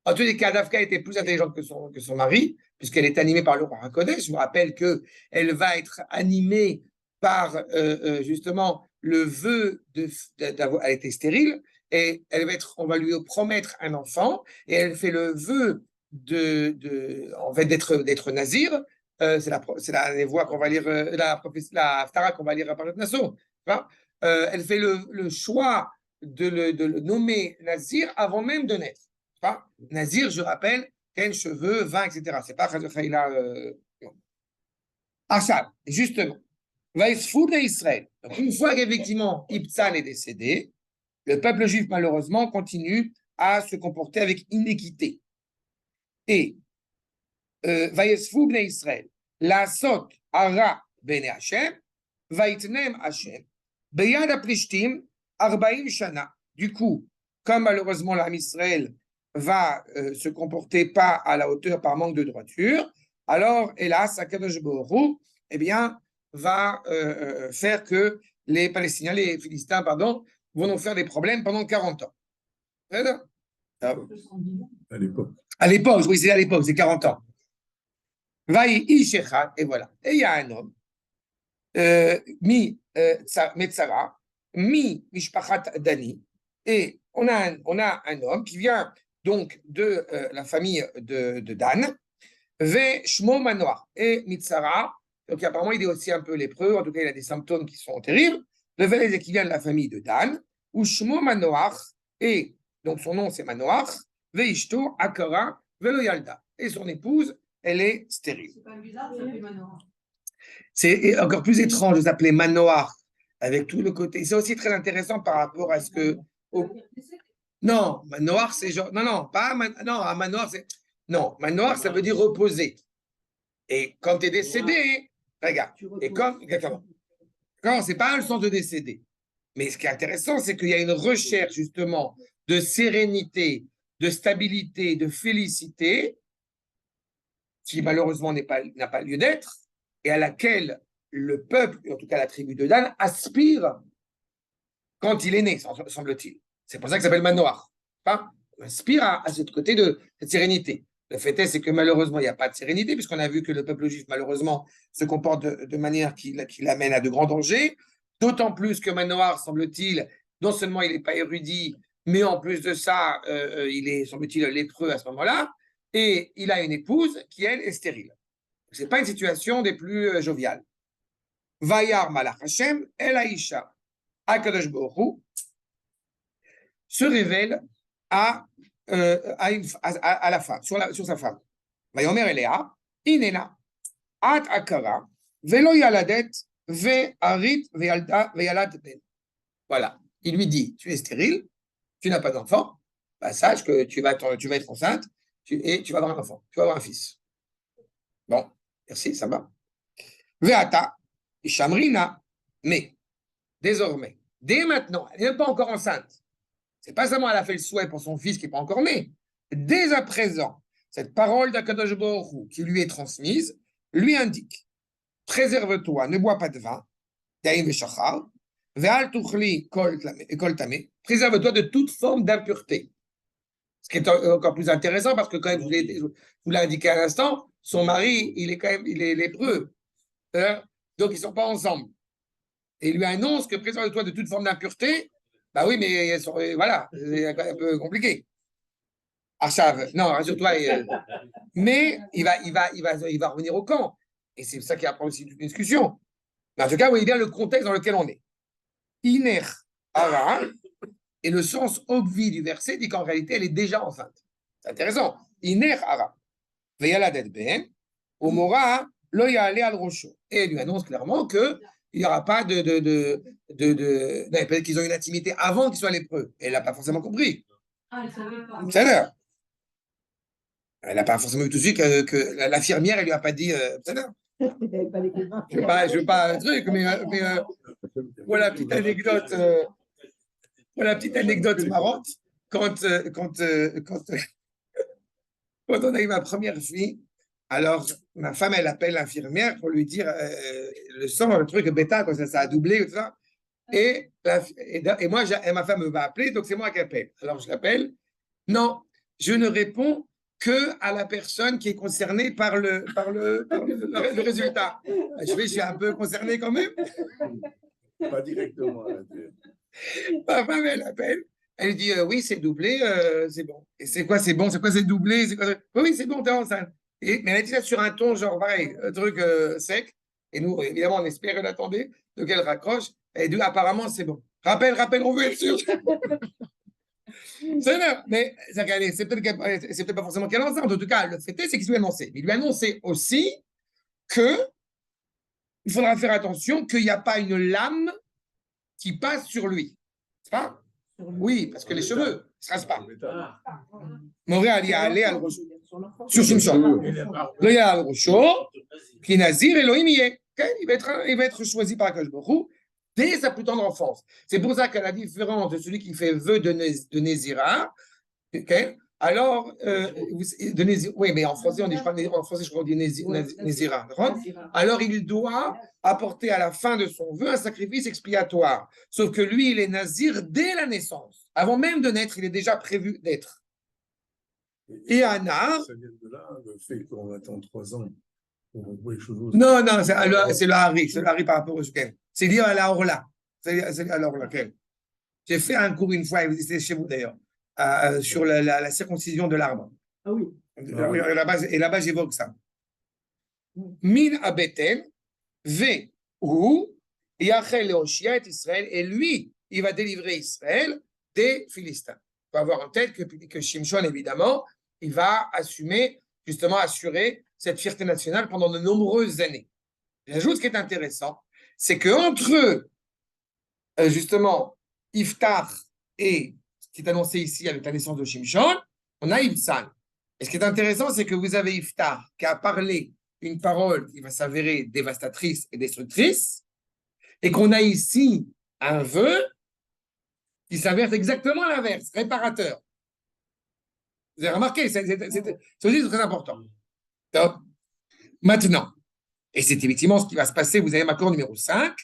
En tous les cas, Dafka était plus intelligente que son mari, puisqu'elle est animée par le roi Hakodesh. Je vous rappelle qu'elle va être animée par justement le vœu d'avoir. Elle était stérile, et on va lui promettre un enfant, et elle fait le vœu en fait, d'être nazir. C'est la voix qu'on va lire, la Haftara qu'on va lire par le Nassau. Elle fait le choix de le nommer nazir avant même de naître. Nazir, je rappelle, quels cheveux, vin, etc. C'est pas Khazakhaïla. Achab, justement, Vaïsfoud et Israël. Donc, une fois qu'effectivement Ibtzan est décédé, le peuple juif, malheureusement, continue à se comporter avec inéquité. Et Vaïsfoud et Israël, la sot ara bene Hashem, Vaïtnem Hashem, Beyad Aplishtim, Arbaïm Shana. Du coup, comme malheureusement l'âme Israël va se comporter pas à la hauteur par manque de droiture, alors, hélas, Akadosh Baruch Hu, eh bien, va faire que les Palestiniens, les Philistins, pardon, vont nous faire des problèmes pendant 40 ans. À l'époque. À l'époque, oui, c'est à l'époque, c'est 40 ans. Vaï Ishechat, et voilà. Et il y a un homme, Metzara, Mishpachat Dani, et on a un homme qui vient donc de la famille de Dan, Ve Shmo Manoach, et Metzara, Donc apparemment, il est aussi un peu lépreux. En tout cas, il a des symptômes qui sont terribles. Le fait est qu'il vient de la famille de Dan, ou Shmo Manoach, et donc son nom c'est Manoach, Veishto Akara Veloyalda. Et son épouse, elle est stérile. C'est pas bizarre, ça fait Manoir. C'est encore plus étrange de s'appeler Manoach, avec tout le côté. C'est aussi très intéressant par rapport à ce que. Non, Manoach, c'est genre. Non, non, pas. Non, Manoach, c'est. Non, Manoach, ça veut dire reposer. Et quand tu es décédé, regarde, et comme. Exactement. Quand c'est pas le sens de décédé. Mais ce qui est intéressant, c'est qu'il y a une recherche, justement, de sérénité, de stabilité, de félicité, qui malheureusement n'a pas lieu d'être, et à laquelle le peuple, en tout cas la tribu de Dan, aspire quand il est né, semble-t-il. C'est pour ça que ça s'appelle Manoach. On aspire à ce côté de cette sérénité. Le fait est, c'est que malheureusement, il n'y a pas de sérénité, puisqu'on a vu que le peuple juif, malheureusement, se comporte de manière qui l'amène à de grands dangers. D'autant plus que Manoach, semble-t-il, non seulement il n'est pas érudit, mais en plus de ça, il est, semble-t-il, lépreux à ce moment-là, et il a une épouse qui, elle, est stérile. Ce n'est pas une situation des plus joviales. Vayar Malach Hashem, El Aisha, Akadosh Baruch Hu, se révèle à la femme, sur sa femme. Vayomer Elea, Inena, At Akara, Velo Yaladet, Ve Arit, Veyalad Ben. Voilà. Il lui dit, tu es stérile, tu n'as pas d'enfant, bah, sache que tu vas être enceinte et tu vas avoir un enfant, tu vas avoir un fils. Bon, merci, ça va. Veata, Ishamrina, mais désormais, dès maintenant, elle n'est même pas encore enceinte. C'est pas seulement elle a fait le souhait pour son fils qui n'est pas encore né. Dès à présent, cette parole d'Akadosh Baruch Hu qui lui est transmise lui indique: préserve-toi, ne bois pas de vin, préserve-toi de toute forme d'impureté. Ce qui est encore plus intéressant parce que, quand je vous l'ai indiqué à l'instant, son mari, il est lépreux. Donc, ils ne sont pas ensemble. Et il lui annonce que préserve-toi de toute forme d'impureté. Bah oui, mais voilà, c'est un peu compliqué. Achav, non, rassure-toi. Mais il va revenir au camp. Et c'est ça qui apprend aussi une discussion. Mais en tout cas, vous voyez bien le contexte dans lequel on est. Iner ara, et le sens obvi du verset dit qu'en réalité, elle est déjà enceinte. C'est intéressant. Iner ara. Veyaladet ben, umora lo ya'ale al rosho. Et il lui annonce clairement que il n'y aura pas peut-être qu'ils ont une intimité avant qu'ils soient lépreux. Elle n'a pas forcément compris. Ah, elle savait pas. C'est l'heure. Elle n'a pas forcément vu tout de suite que l'infirmière, elle lui a pas dit. Je veux pas un truc, mais voilà petite anecdote. Voilà petite anecdote marrante. Quand on a eu ma première fille, alors ma femme, elle appelle l'infirmière pour lui dire le sang, le truc bêta, quoi, ça a doublé, tout ça. Et moi, ma femme me va appeler, donc c'est moi qui appelle. Alors je l'appelle. Non, je ne réponds que à la personne qui est concernée par le résultat. Je suis un peu concerné quand même. Pas directement. Ma femme, elle appelle. Elle dit oui, c'est doublé, c'est bon. Et c'est quoi, c'est bon? C'est quoi, c'est doublé? C'est quoi, oui, c'est bon, t'es enceinte. Mais elle a dit ça sur un ton, genre, pareil, un truc sec. Et nous, évidemment, on espère qu'elle attendait. Donc, elle raccroche. Elle dit apparemment, c'est bon. Rappelle, on veut être sûr. C'est vrai, mais c'est peut-être pas forcément qu'elle est enceinte. En tout cas, le fait est, c'est qu'il lui a annoncé. Il lui a annoncé aussi qu'il faudra faire attention qu'il n'y a pas une lame qui passe sur lui. C'est pas? Oui, parce que les cheveux ne se rasent pas. Montréal, il y a allé à le rocho. Sur Shimshon. Là, il y a le rocho, qui est Nazir, Elohim y est. Il va être choisi par Akadosh Baruch Hu dès sa plus tendre enfance. C'est pour ça qu'à la différence de celui qui fait vœu de Nézira, alors, oui, mais en français, je crois qu'on dit Nézira. Alors, il doit apporter à la fin de son vœu un sacrifice expiatoire. Sauf que lui, il est Nazir dès la naissance. Avant même de naître, il est déjà prévu d'être. Et Anar. Ça vient de là, le fait qu'on attend 3 ans pour envoyer les choses. Non, c'est le Hari. C'est le Hari par rapport au Shkem. C'est lié à la Orla. C'est à la Orla. J'ai fait un cours une fois, c'était chez vous d'ailleurs, sur la circoncision de l'arbre. Ah oui. Et là-bas, j'évoque ça. Min abeten, V ou Yachel Leoshia et Israël, et lui, il va délivrer Israël des Philistins. Il faut avoir en tête que Shimshon, évidemment, il va assurer cette fierté nationale pendant de nombreuses années. J'ajoute ce qui est intéressant, c'est qu'entre justement Iftar et ce qui est annoncé ici avec la naissance de Shimshon, on a Ibsan. Et ce qui est intéressant, c'est que vous avez Iftar qui a parlé une parole qui va s'avérer dévastatrice et destructrice, et qu'on a ici un vœu qui s'avère exactement l'inverse, réparateur. Vous avez remarqué, c'est aussi très important. Top. Maintenant, et c'est effectivement ce qui va se passer, vous avez ma accord numéro 5,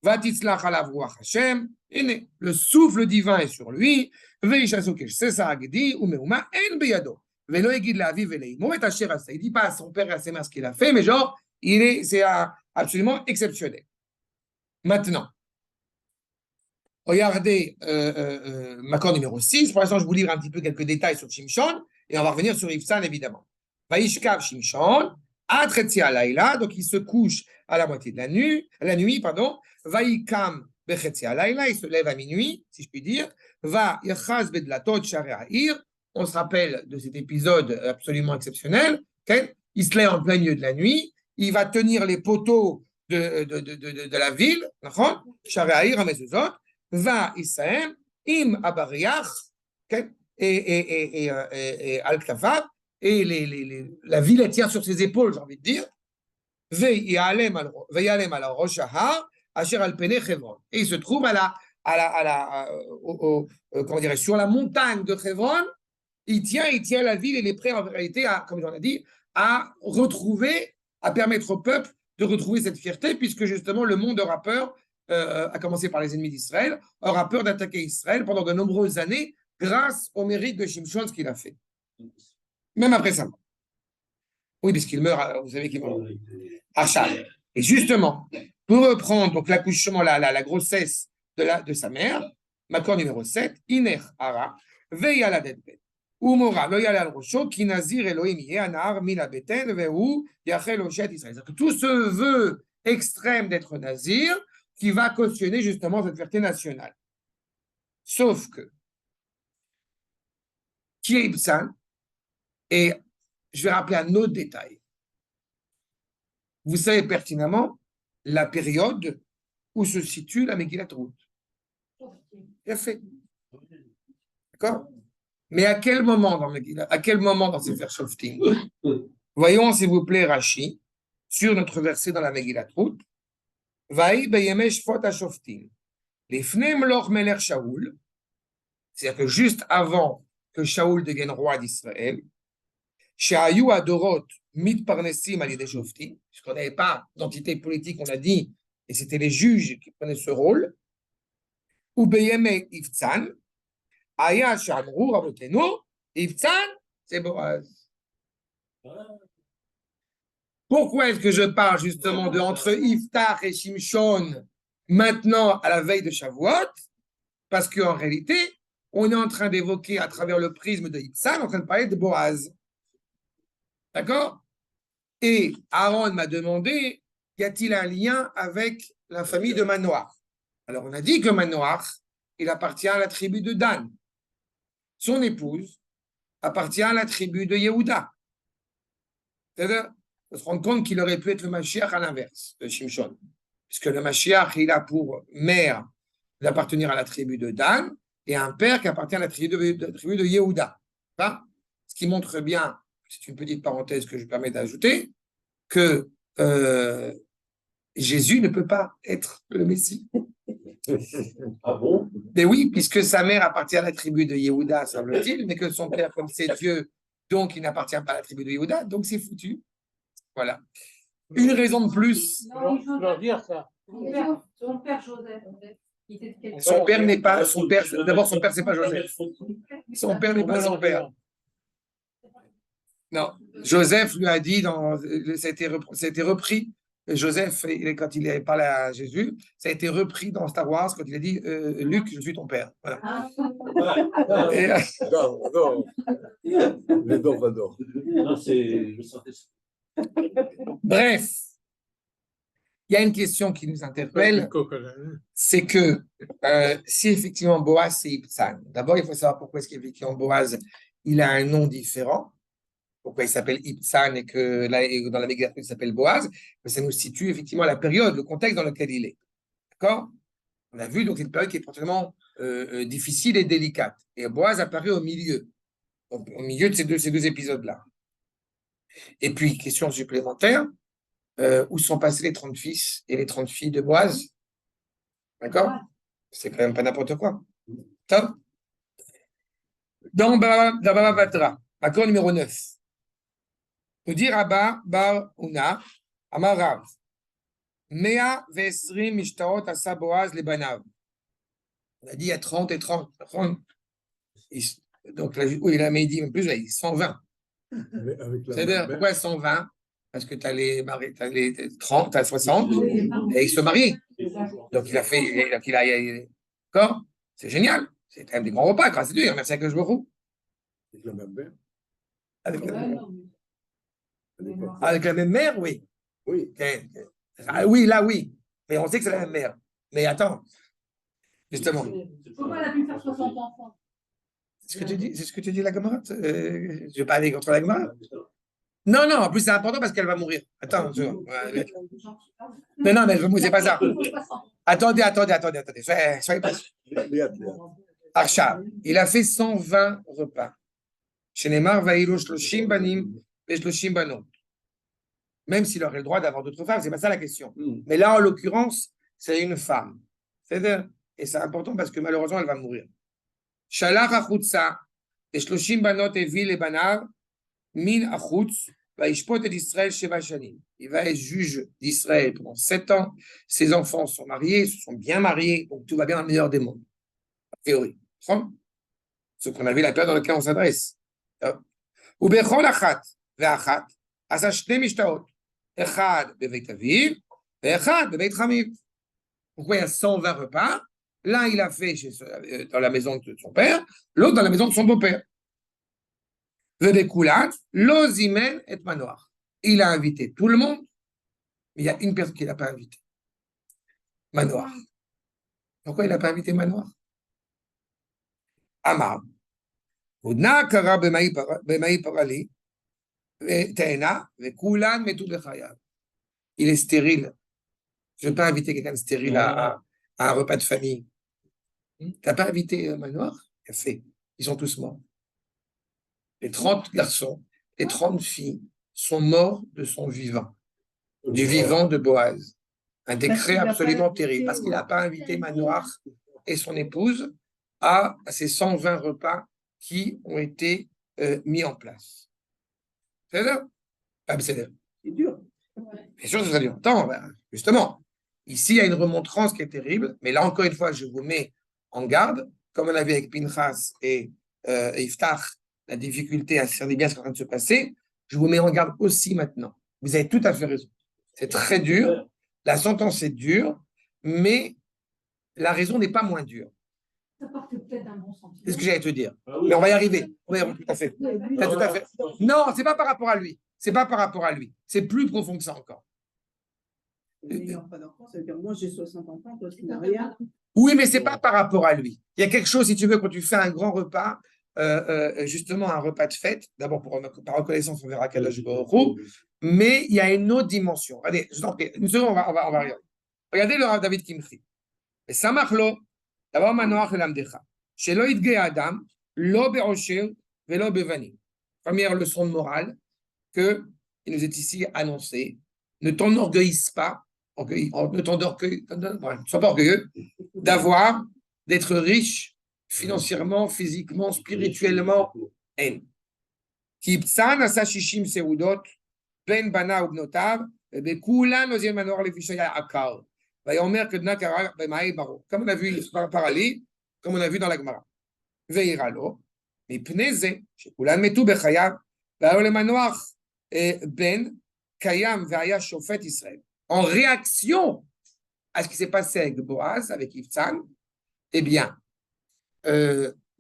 Vatitzlach alav ruach Hashem, le souffle divin est sur lui, Veishasu keshesa agdi, umeuma en beyado, velo egid la'aviv ve'leimo et asher asa. Il dit pas à son père et à ses mères ce qu'il a fait, mais genre, c'est absolument exceptionnel. Maintenant, regardez Makor numéro 6. Pour l'instant, je vous livre un petit peu quelques détails sur Shimshon et on va revenir sur Ibsan, évidemment. Vaishkav Shimshon, Atretzi alayla, donc il se couche à la moitié de la nuit, Vaikam bechetzi alayla, il se lève à minuit, si je puis dire. Va yachaz bedlatot sharei ha'ir, on se rappelle de cet épisode absolument exceptionnel. Okay? Il se lève en plein milieu de la nuit, il va tenir les poteaux de la ville, sharei ha'ir hamezuzot, va Isaem, im abariach, et al-Kafab, et la ville elle tient sur ses épaules, j'ai envie de dire, ve'yalem al rosh ha'ar, asher al pene Hebron. Et il se trouve comment dirais, sur la montagne de Hebron, il tient la ville, et il est prêt en réalité, comme on a dit, à permettre au peuple de retrouver cette fierté, puisque justement le monde aura peur, à commencer par les ennemis d'Israël, aura peur d'attaquer Israël pendant de nombreuses années grâce au mérite de Shimshon, ce qu'il a fait. Même après ça. Oui, puisqu'il meurt, vous savez qu'il meurt. Achal. Et justement, pour reprendre donc l'accouchement, la grossesse de sa mère, Makor numéro 7, Iner Hara, Veyala Dedbet. Umora, lo yala al-rosho, ki nazir Elohim yehanar min abeten, vehu yachel oshet Israël. C'est-à-dire que tout ce vœu extrême d'être nazir, qui va cautionner justement cette fierté nationale. Sauf que, qui est Ibsan, et je vais rappeler un autre détail. Vous savez pertinemment la période où se situe la Megillat Ruth. Bien fait. D'accord? Mais à quel moment dans Sefer Shoftim? Voyons, s'il vous plaît, Rashi, sur notre verset dans la Megillat Ruth. Vaï beyemeh shfot hashoftim. Lifnei mloch melech Shaoul, c'est-à-dire que juste avant que Shaoul devienne roi d'Israël, shehayu adorot mitparnesim al yedei shoftim, puisqu'on n'avait pas d'entité politique, on a dit, et c'était les juges qui prenaient ce rôle, ou beyemeh Iftzan, aya she'amru rabotenu, Iftzan, c'est Boaz. Pourquoi est-ce que je parle justement de entre Iftar et Shimshon maintenant à la veille de Shavuot? Parce qu'en réalité, on est en train d'évoquer à travers le prisme de Ibsan, en train de parler de Boaz. D'accord? Et Aaron m'a demandé, y a-t-il un lien avec la famille de Manoach? Alors on a dit que Manoach, il appartient à la tribu de Dan. Son épouse appartient à la tribu de Yehuda. C'est-à-dire, il faut se rendre compte qu'il aurait pu être le Mashiach à l'inverse de Shimshon. Puisque le Mashiach, il a pour mère d'appartenir à la tribu de Dan et un père qui appartient à la tribu de Yehuda. Enfin, ce qui montre bien, c'est une petite parenthèse que je me permets d'ajouter, que Jésus ne peut pas être le Messie. Ah bon? Mais oui, puisque sa mère appartient à la tribu de Yehuda, semble-t-il, mais que son père, comme c'est Dieu, donc il n'appartient pas à la tribu de Yehuda, donc c'est foutu. Voilà. Une raison de plus. Non, dire ça. son père Joseph. Son père n'est pas son père. D'abord, son père, c'est pas Joseph. Son père n'est pas son père. Non. Joseph lui a dit, ça a été repris. Joseph, quand il parlé à Jésus, ça a été repris dans Star Wars quand il a dit Luc, je suis ton père. Voilà. Non. Non, c'est le Saint-Esprit. Bref, Il y a une question qui nous interpelle, c'est que si effectivement Boaz c'est Ibtzan, d'abord il faut savoir pourquoi est-ce qu'effectivement Boaz il a un nom différent, pourquoi il s'appelle Ibtzan et que là, dans la Megillah il s'appelle Boaz, mais ça nous situe effectivement la période, le contexte dans lequel il est. D'accord? On a vu donc une période qui est potentiellement difficile et délicate. Et Boaz apparaît au milieu, donc, au milieu de ces deux épisodes-là. Et puis, question supplémentaire, où sont passés les 30 fils et les 30 filles de Boaz? D'accord? C'est quand même pas n'importe quoi. Top. Dans Baba Batra, accord numéro 9. Nous dit Rabba Bar Una, Amar Rav, Mea Vesrim Mishtaot Asa Boaz le Banav. On a dit il y a 30 et 30. Donc là, oui, il a dit en plus, là, il 120. C'est-à-dire, pourquoi 120? Parce que tu as les 30, tu as 60, et ils se marient. Donc il a fait, d'accord? C'est génial. C'est quand même des grands repas, grâce à Dieu. Merci à que je me roule. Avec la même mère. Avec la même mère, oui. Oui. Ah, oui, là, oui. Mais on sait que c'est la même mère. Mais attends, justement. Comment elle a pu faire 60 enfants? C'est ce que tu dis, la Gemara. Je ne vais pas aller contre la Gemara. Non, non, en plus c'est important parce qu'elle va mourir. Attends, non, non, mais elle va mourir, c'est pas ça. Attendez. Soyez patient. Archa, il a fait 120 repas. Chez Neymar, Vaïlo, Shloshim Banim, et Shloshim Banon. Même s'il aurait le droit d'avoir d'autres femmes, c'est pas ça la question. Mais là, en l'occurrence, c'est une femme. Et c'est important parce que malheureusement, elle va mourir. Shalach Achutza, et Shloshim Banot, et Vil et Banav, Min Achutz, va Ishpot et d'Israël Sheva Shanim. Il va être juge d'Israël pendant 7 ans. Ses enfants sont mariés, se sont bien mariés, donc tout va bien dans le meilleur des mondes. A priori. Ce qu'on a vu la période dans laquelle on s'adresse. Ou Bechol Achat, Ve'achat, Asa Shne Mishtaot, Echad Beveit Aviv, Ve'echad Beveit Chamiv. Pourquoi il y a 120 repas? L'un, il a fait dans la maison de son père, l'autre dans la maison de son beau-père. Vedekulat, Lozimen et Manoir. Il a invité tout le monde, mais il y a une personne qu'il n'a pas invité. Manoir. Pourquoi il n'a pas invité Manoir? Amar. Udna kara b'maï parali, te'ena, vekulan metu bechayav. Il est stérile. Je ne vais pas inviter quelqu'un de stérile à un repas de famille. Tu n'as pas invité Manoir? Il a fait. Ils sont tous morts. Les 30 garçons, les 30 filles sont morts de son vivant, du vivant de Boaz. Un décret absolument terrible, parce qu'il n'a pas invité Manoir et son épouse à ces 120 repas qui ont été mis en place. C'est ça? C'est dur. Bien sûr, ça dure longtemps. Justement, ici, il y a une remontrance qui est terrible, mais là, encore une fois, je vous mets en garde, comme on a vu avec Pinchas et Iftach, la difficulté à cerner bien ce qui est en train de se passer, je vous mets en garde aussi maintenant. Vous avez tout à fait raison. C'est très dur, la sentence est dure, mais la raison n'est pas moins dure. Ça part peut-être d'un bon sentiment. C'est ce que j'allais te dire. Mais on va y arriver. Oui, tout à fait. T'as tout à fait. Non, c'est pas par rapport à lui. C'est pas par rapport à lui. C'est plus profond que ça encore. N'ayant pas d'enfant, ça veut dire moi j'ai 60 enfants, toi tu n'as rien. Oui, mais c'est pas par rapport à lui. Il y a quelque chose, si tu veux, quand tu fais un grand repas, justement un repas de fête, d'abord par reconnaissance, on verra Kadosh Baruch Hu, mais il y a une autre dimension. Allez, je t'en prie, une seconde, on va regarder. Regardez le Rav David Kimchi. Et Samachlo, d'abord Manoach Elamdecha. Shelo Idge Adam, Lo Be'osher, Velo Bevani. Première leçon de morale que il nous est ici annoncé. Ne t'enorgueillisse pas, ne sois pas orgueilleux d'être riche financièrement, physiquement, spirituellement. Kipsan asa shishim seudot, ben bana ubnotav, bekulan ozien manor lefishaya akar. Vayomer kedna kara b'maï baro. Comme on a vu par Ali, comme on a vu dans la Gemara. Veiralo, mipneze, shekulan metu bechayav, vayo le manoach ben kayam ve'aya shofet Israël. En réaction à ce qui s'est passé avec Boaz, avec Ibtzan, eh bien,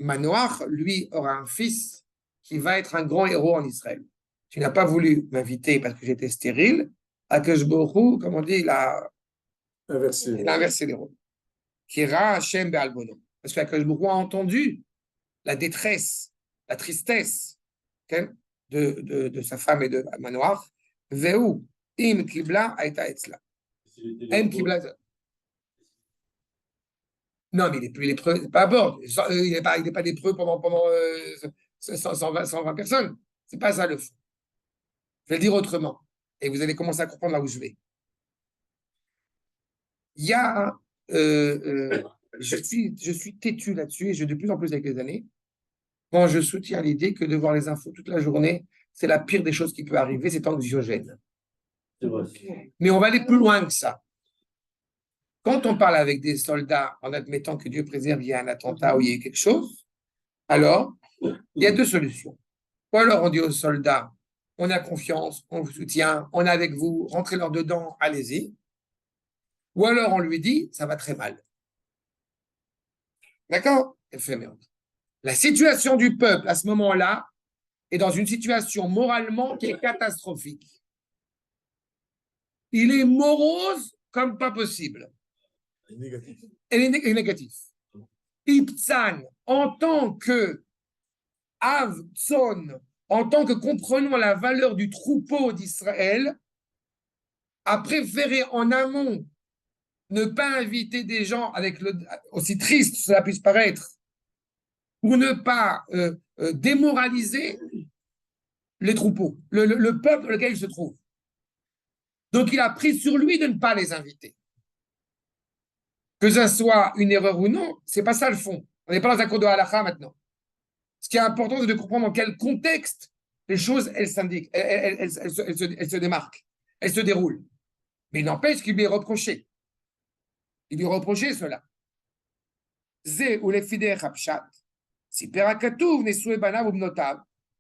Manoach, lui, aura un fils qui va être un grand héros en Israël. Tu n'as pas voulu m'inviter parce que j'étais stérile. Akash Baruch Hu, comme on dit, Inversé. Il a inversé les rôles. Kira Hashem Be'albono. Parce qu'Akadosh Baruch Hu a entendu la détresse, la tristesse de sa femme et de Manoach. Veu im kibla aita etzla. Im kibla. Non, mais il n'est plus lépreux, pas à bord. Il n'est pas lépreux pendant 120 personnes. Ce n'est pas ça le fond. Je vais le dire autrement. Et vous allez commencer à comprendre là où je vais. Il y a. Je suis têtu là-dessus et de plus en plus avec les années. Quand je soutiens l'idée que de voir les infos toute la journée, c'est la pire des choses qui peut arriver, c'est anxiogène. C'est vrai. Mais on va aller plus loin que ça. Quand on parle avec des soldats en admettant que Dieu préserve, il y a un attentat ou il y a quelque chose, alors il y a deux solutions. Ou alors on dit aux soldats, on a confiance, on vous soutient, on est avec vous, rentrez-leur dedans, allez-y. Ou alors on lui dit, ça va très mal. D'accord? La situation du peuple à ce moment-là est dans une situation moralement qui est catastrophique. Il est morose comme pas possible. Négatif. Elle est négatif. Ibtsan, en tant que Av Tzon, en tant que comprenant la valeur du troupeau d'Israël, a préféré en amont ne pas inviter des gens avec aussi triste que cela puisse paraître, pour ne pas démoraliser les troupeaux, le peuple dans lequel il se trouve. Donc il a pris sur lui de ne pas les inviter. Que ça soit une erreur ou non, c'est pas ça le fond. On n'est pas dans un cours de halakha maintenant. Ce qui est important, c'est de comprendre dans quel contexte les choses, elles s'indiquent, elles se démarquent, elles se déroulent. Mais il n'empêche qu'il lui est reproché. Il lui reprochait cela.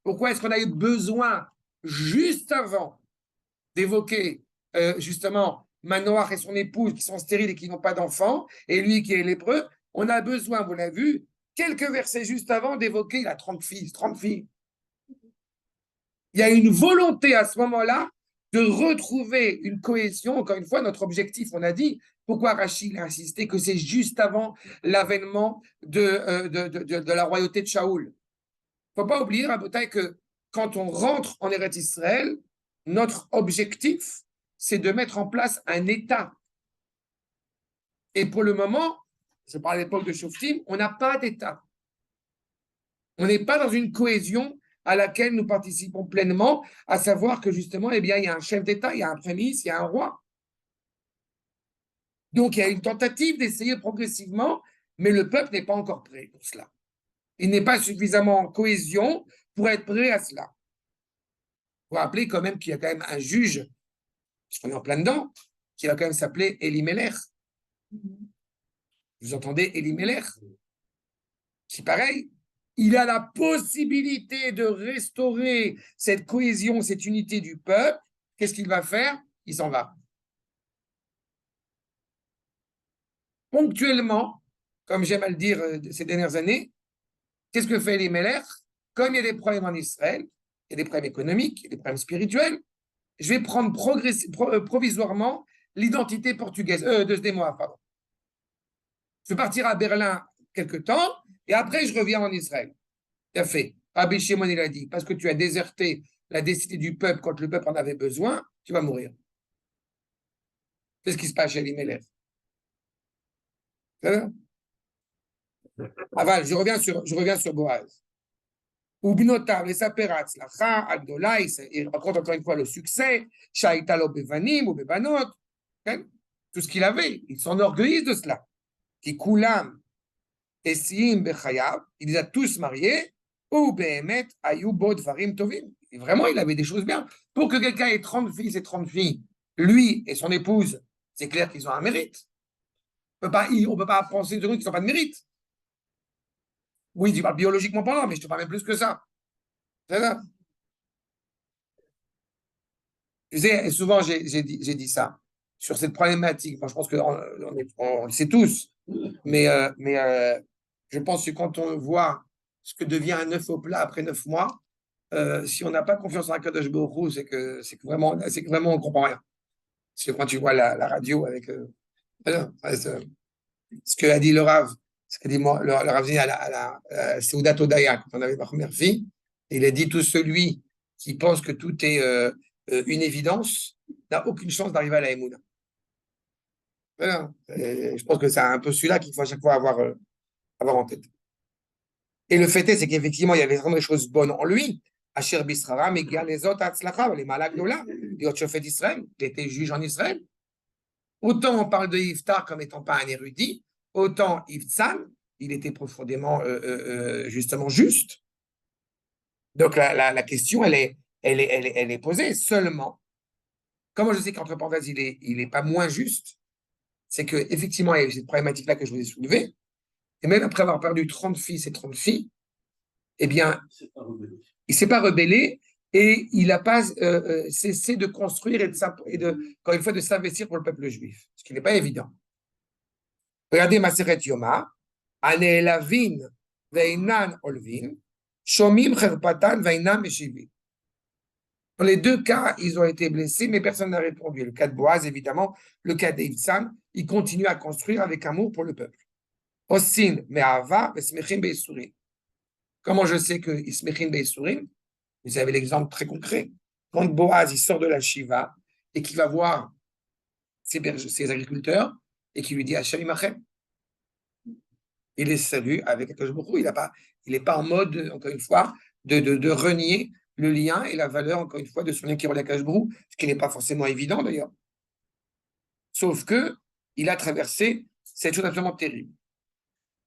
Pourquoi est-ce qu'on a eu besoin, juste avant, d'évoquer justement Manoach et son épouse qui sont stériles et qui n'ont pas d'enfants, et lui qui est lépreux? On a besoin, vous l'avez vu, quelques versets juste avant d'évoquer, il a 30 filles. Il y a une volonté à ce moment-là de retrouver une cohésion. Encore une fois, notre objectif, on a dit, pourquoi Rachid a insisté que c'est juste avant l'avènement de la royauté de Shaoul. Il ne faut pas oublier, Rabotai, que quand on rentre en Eretz Israël, notre objectif, c'est de mettre en place un État. Et pour le moment, je parle à l'époque de Shoftim, on n'a pas d'État. On n'est pas dans une cohésion à laquelle nous participons pleinement, à savoir que justement, eh bien, il y a un chef d'État, il y a un premier ministre, il y a un roi. Donc, il y a une tentative d'essayer progressivement, mais le peuple n'est pas encore prêt pour cela. Il n'est pas suffisamment en cohésion pour être prêt à cela. Vous vous rappelez quand même qu'il y a quand même un juge, parce qu'on est en plein dedans, qui va quand même s'appeler Elimelech. Vous entendez Elimelech? C'est pareil. Il a la possibilité de restaurer cette cohésion, cette unité du peuple. Qu'est-ce qu'il va faire? Il s'en va. Ponctuellement, comme j'aime à le dire ces dernières années, qu'est-ce que fait Elimelech? Comme il y a des problèmes en Israël, il y a des problèmes économiques, il y a des problèmes spirituels, je vais prendre provisoirement l'identité portugaise, de moi, pardon. Je vais partir à Berlin quelque temps, et après je reviens en Israël. Il a fait. Rabbi Shimon, il a dit, parce que tu as déserté la destinée du peuple quand le peuple en avait besoin, tu vas mourir. Qu'est-ce qui se passe chez Elimelech? Aval, je reviens sur Boaz. Ubnotav, les saperatz, la cha, Agdola, il raconte encore une fois le succès, Shaitalo bevanim ou bebanot, tout ce qu'il avait, il s'enorgueillissent de cela. Qui kulam, Essim bechayav, il les a tous mariés, ou behemet, ayou bod varim tovim. Et vraiment, il avait des choses bien. Pour que quelqu'un ait 30 fils et 30 filles, lui et son épouse, c'est clair qu'ils ont un mérite. On ne peut pas penser de nous qu'ils n'ont pas de mérite. Oui, tu parles biologiquement parlant, mais je te parle même plus que ça. C'est ça. Tu sais, et souvent j'ai dit ça sur cette problématique. Moi, je pense qu'on le sait tous, mais je pense que quand on voit ce que devient un œuf au plat après 9 mois, si on n'a pas confiance en Akadosh Baruch Hu, c'est que vraiment on ne comprend rien. C'est quand tu vois la radio avec Alors, ce qu'a dit le Rav, ce qu'a dit le Rav Zini à la Seudat Odaya, quand on avait ma première fille, il a dit tout celui qui pense que tout est une évidence n'a aucune chance d'arriver à la Emouna. Voilà. Je pense que c'est un peu celui-là qu'il faut à chaque fois avoir en tête. Et le fait est, c'est qu'effectivement, il y avait vraiment des choses bonnes en lui. Asher Bisrara, Megia, les autres, Atzlacha, les Malak Dola, les autres chefs d'Israël, il était juge en Israël. Autant on parle de Yiftar comme étant pas un érudit, autant Yiftzan, il était profondément, justement, juste. Donc la question, elle est posée seulement. Comment je sais qu'entre parenthèses, il est pas moins juste, c'est qu'effectivement, il y a cette problématique-là que je vous ai soulevée, et même après avoir perdu 30 fils et 30 filles, eh bien, il ne s'est pas rebellé et il n'a pas cessé de construire encore une fois, de s'investir pour le peuple juif, ce qui n'est pas évident. Regardez Maseret Yoma, Aneelavin veinan olvin, Shomim cherpatan veinam meshivin. Dans les deux cas, ils ont été blessés, mais personne n'a répondu. Le cas de Boaz, évidemment, le cas d'Ivtsan, il continue à construire avec amour pour le peuple. Osin me'ava vesmechim be'isurim. Comment je sais que Ismechin be'isurim? Vous avez l'exemple très concret. Quand Boaz il sort de la Shiva et qu'il va voir ses agriculteurs et qui lui dit Hashem imachem, il les salue avec Akash Baruch Hu. Il n'est pas en mode, encore une fois, de renier le lien et la valeur, encore une fois, de son lien qui relie à Akash Baruch Hu, ce qui n'est pas forcément évident d'ailleurs. Sauf que il a traversé cette chose absolument terrible.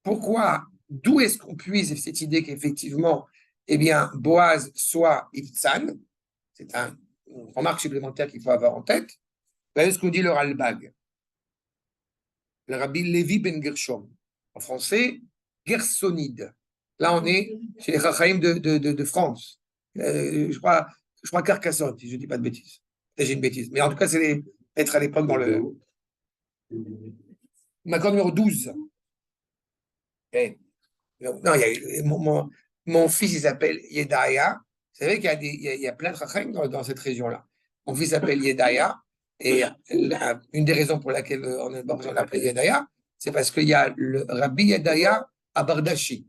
Pourquoi? D'où est-ce qu'on puise cette idée qu'effectivement, eh bien, Boaz soit Ibtzan? C'est une remarque supplémentaire qu'il faut avoir en tête. Voyez ce qu'on dit le Ralbag. Le Rabbi Lévi ben Gershom. En français, Gersonide. Là, on est chez les Chachaïm de France. Je crois Carcassonne, si je ne dis pas de bêtises. J'ai une bêtise. Mais en tout cas, c'est être à l'époque dans le. L'accord numéro 12. Okay. Non, mon fils, il s'appelle Yedaya. Vous savez qu'il y a plein de Chachaïm dans cette région-là. Mon fils s'appelle Yedaya. Et une des raisons pour laquelle on l'appelle Yedaya, c'est parce qu'il y a le Rabbi Yedaya à Bardashi.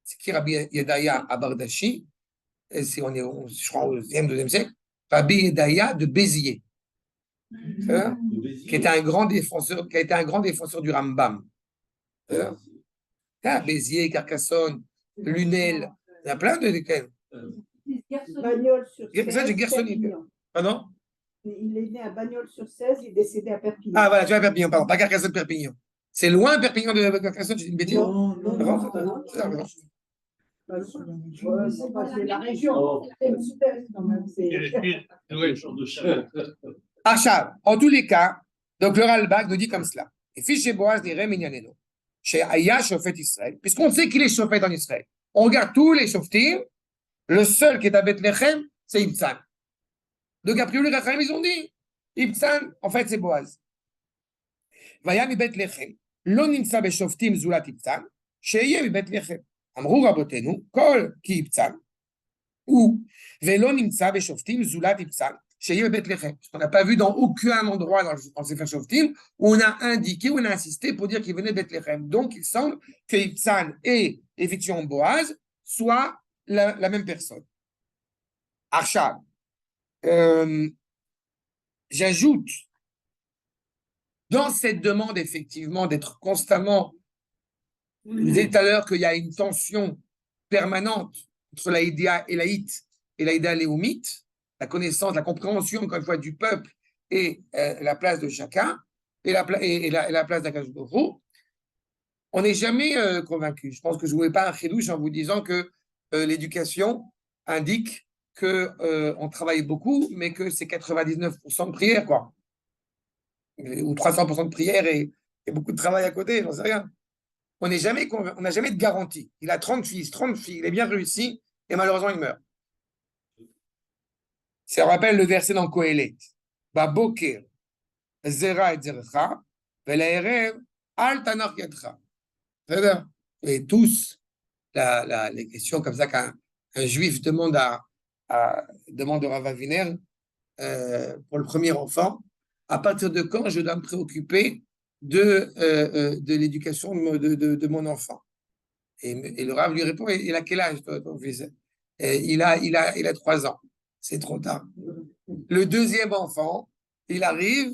C'est qui Rabbi Yedaya à Bardashi? On est, je crois, au 2e siècle. Rabbi Yedaya de Béziers. Qui était un grand défenseur, qui a été un grand défenseur du Rambam. Béziers, Carcassonne, Lunel, il y a plein de lesquels. Bagnols-sur-Cèze. Pardon? Il est né à Bagnols-sur-Cèze, il est décédé à Perpignan. Ah voilà, tu vois Perpignan, pardon, pas Carcassonne, Perpignan. C'est loin Perpignan de Carcassonne, j'ai une bêtise. Non. C'est la région. Achab, en tous les cas, donc le Ralbag nous dit comme cela. Et fils chez Boaz dirait Minyaneno. Chez Aya Shofet Israël, puisqu'on sait qu'il est Shofet en Israël. On regarde tous les Shoftim, le seul qui est à Bethléem, c'est Ibtzan. Donc a priori, les Rachamim, ils ont dit Ibtzan, en fait, c'est Boaz. Vaya mi Bethléem, lo nimsa beshoftim zulat Ibtzan, sheye mi Bethléem. Amrou rabotenu, kol ki Ibtzan, ou velo nimsa beshoftim zulat Ibtzan, sheye mi Bethléem. On n'a pas vu dans aucun endroit dans Sefer Shoftim où on a indiqué, où on a insisté pour dire qu'il venait de Bethléem. Donc il semble que Ibtzan et effectivement Boaz soient la même personne. Arshab. J'ajoute dans cette demande effectivement d'être constamment, je disais tout à l'heure qu'il y a une tension permanente entre l'Aïdia et l'Aït et l'Aïda léoumite, la connaissance, la compréhension encore une fois du peuple et la place de chacun et la place d'Akash Baruch Hu. On n'est jamais convaincu. Je pense que je ne vous pas un chidouche en vous disant que l'éducation indique qu'on travaille beaucoup, mais que c'est 99% de prière, quoi. Ou 300% de prière et beaucoup de travail à côté, j'en sais rien. On n'a jamais de garantie. Il a 30 fils, 30 filles, il est bien réussi, et malheureusement, il meurt. Ça rappelle le verset dans Kohelet. Baboker, zera et zercha, velaerev, al tanach yadcha. Et tous, les questions comme ça qu'un juif demande demande au Rav Aviner pour le premier enfant, à partir de quand je dois me préoccuper de l'éducation de mon enfant. Et le Rav lui répond, il a quel âge, ton fils? Il a 3 ans. C'est trop tard. Le deuxième enfant, il arrive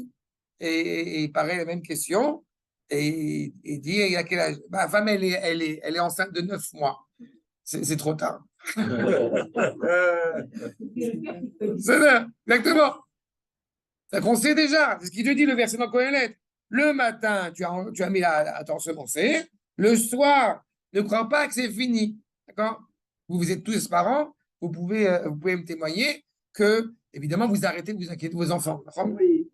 et il paraît la même question. Et il dit, il a quel âge? Ma femme, elle est enceinte de 9 mois. C'est trop tard. C'est ça, exactement. Ça qu'on sait déjà. C'est ce qu'il te dit, le verset dans Kohelet. Le matin, tu as mis à t'ensemencer. Le soir, ne crois pas que c'est fini. D'accord? Vous êtes tous parents. Vous pouvez me témoigner que, évidemment, vous arrêtez de vous inquiéter de vos enfants. Oui.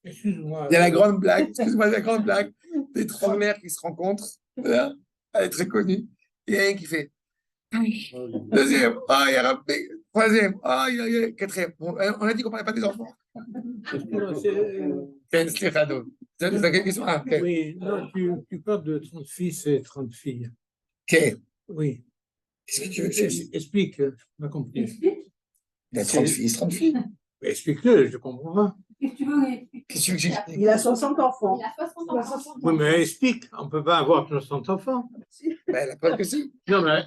Excuse-moi. Il y a la grande blague, excuse-moi, la grande blague des 3 mères qui se rencontrent. Voilà. Elle est très connue. Et il y a un qui fait. Deuxième, il y a un troisième, il y a quatrième. Bon, on a dit qu'on ne parlait pas des enfants. C'est cadeau. C'est quelle question? Oui, non, tu parles de 30 fils et 30 filles. Ok. Oui. Qu'est-ce que tu veux que je dise? Explique, je n'ai compris. Explique. Il y a 30 fils, 30 filles. Explique-le, je comprends pas. Qu'est-ce que tu veux expliquer? Qu'est-ce que tu veux que j'explique? Il a 60 enfants. Il a 60 enfants. Oui, mais explique, on ne peut pas avoir 60 enfants. La preuve que si. Non, mais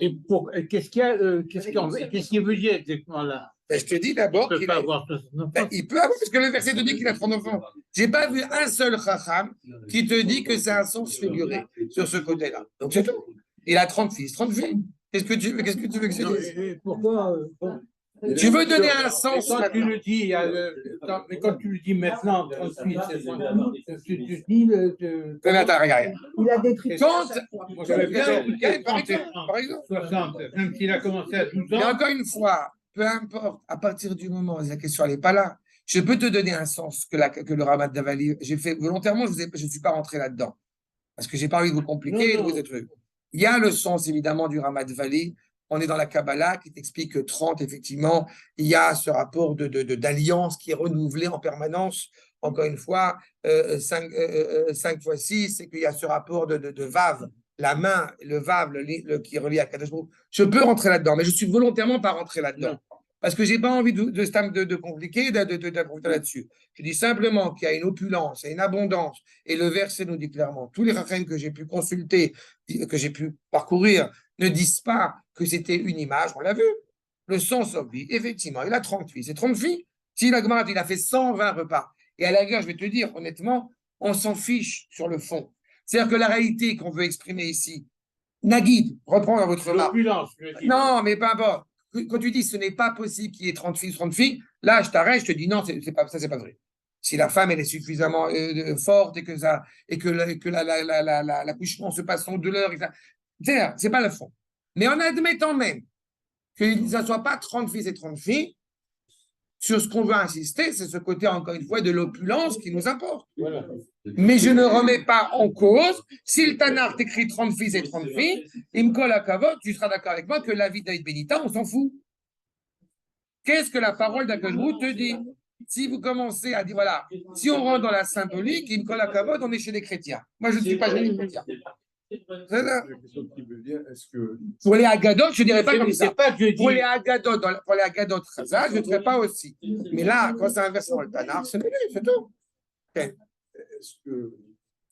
qu'est-ce qu'il y a, qu'est-ce qu'il veut dire exactement là? Je te dis d'abord On ne peut qu'il pas avoir 60 enfants. il peut avoir, parce que le verset te dit qu'il a 30 enfants. Je n'ai pas vu un seul chacham qui te dit que c'est un sens figuré sur ce côté-là. Donc c'est tout. Il a 30 fils, 30 filles. Qu'est-ce que tu veux que je Non, dise? mais pourquoi Tu veux donner un sens quand tu maintenant. le dis, mais quand tu le dis maintenant, 30 fils, tu dis Mais attends, regarde. Il a des triplés Quand- à chaque fois. Moi, je veux bien, Par exemple. 60, même s'il a commencé à 12 Mais ans. encore une fois, peu importe, à partir du moment où la question n'est pas là, je peux te donner un sens que le Ramat Davali, j'ai fait volontairement, je ne suis pas rentré là-dedans. Parce que je n'ai pas envie de vous compliquer, Non, de vous des trucs. Il y a le sens, évidemment, du Ramat Vali. On est dans la Kabbalah qui t'explique que 30, effectivement, il y a ce rapport d'alliance qui est renouvelé en permanence. Encore une fois, 5 fois 6, c'est qu'il y a ce rapport de Vav, la main, le Vav, qui est relié à Kadosh Baruch Hu. Je peux rentrer là-dedans, mais je suis volontairement pas rentré là-dedans. Parce que je n'ai pas envie de compliquer, d'approfondir là-dessus. Je dis simplement qu'il y a une opulence et une abondance. Et le verset nous dit clairement, tous les rachem que j'ai pu consulter, que j'ai pu parcourir, ne disent pas que c'était une image, on l'a vu. Le sens oblige, effectivement, il a 30 filles. C'est 30 filles. Si la Gemara, il a fait 120 repas. Et à la rigueur, je vais te dire, honnêtement, on s'en fiche sur le fond. C'est-à-dire que la réalité qu'on veut exprimer ici, Naguid, reprends dans votre remarque. L'opulence, je dis. Non, mais pas importe. Quand tu dis ce n'est pas possible qu'il y ait 30 filles, 30 filles, là, je t'arrête, je te dis non, c'est pas, ça, c'est pas vrai. Si la femme, elle est suffisamment forte et que l'accouchement se passe sans douleur, c'est pas le fond. Mais en admettant même que ça ne soit pas 30 fils et 30 filles, sur ce qu'on veut insister, c'est ce côté, encore une fois, de l'opulence qui nous importe. Voilà. Mais je ne remets pas en cause, si le Tanakh t'écrit 30 fils et 30 filles, Imkol Akavod, tu seras d'accord avec moi que la vie d'Aïd Benita, on s'en fout. Qu'est-ce que la parole d'Akajrou te dit? Si vous commencez à dire, voilà, si on rentre dans la symbolique, Imkol Akavod, on est chez les chrétiens. Moi, je ne suis pas chez les chrétiens. C'est ça. La question qui me vient, est-ce que Pour les Agadot, je ne dirais pas comme ça. C'est pas que je Pour dis. les Agadot Chazal, je ne dirais pas aussi. Mais là, quand c'est inversé dans le Tanakh, c'est tout. est-ce que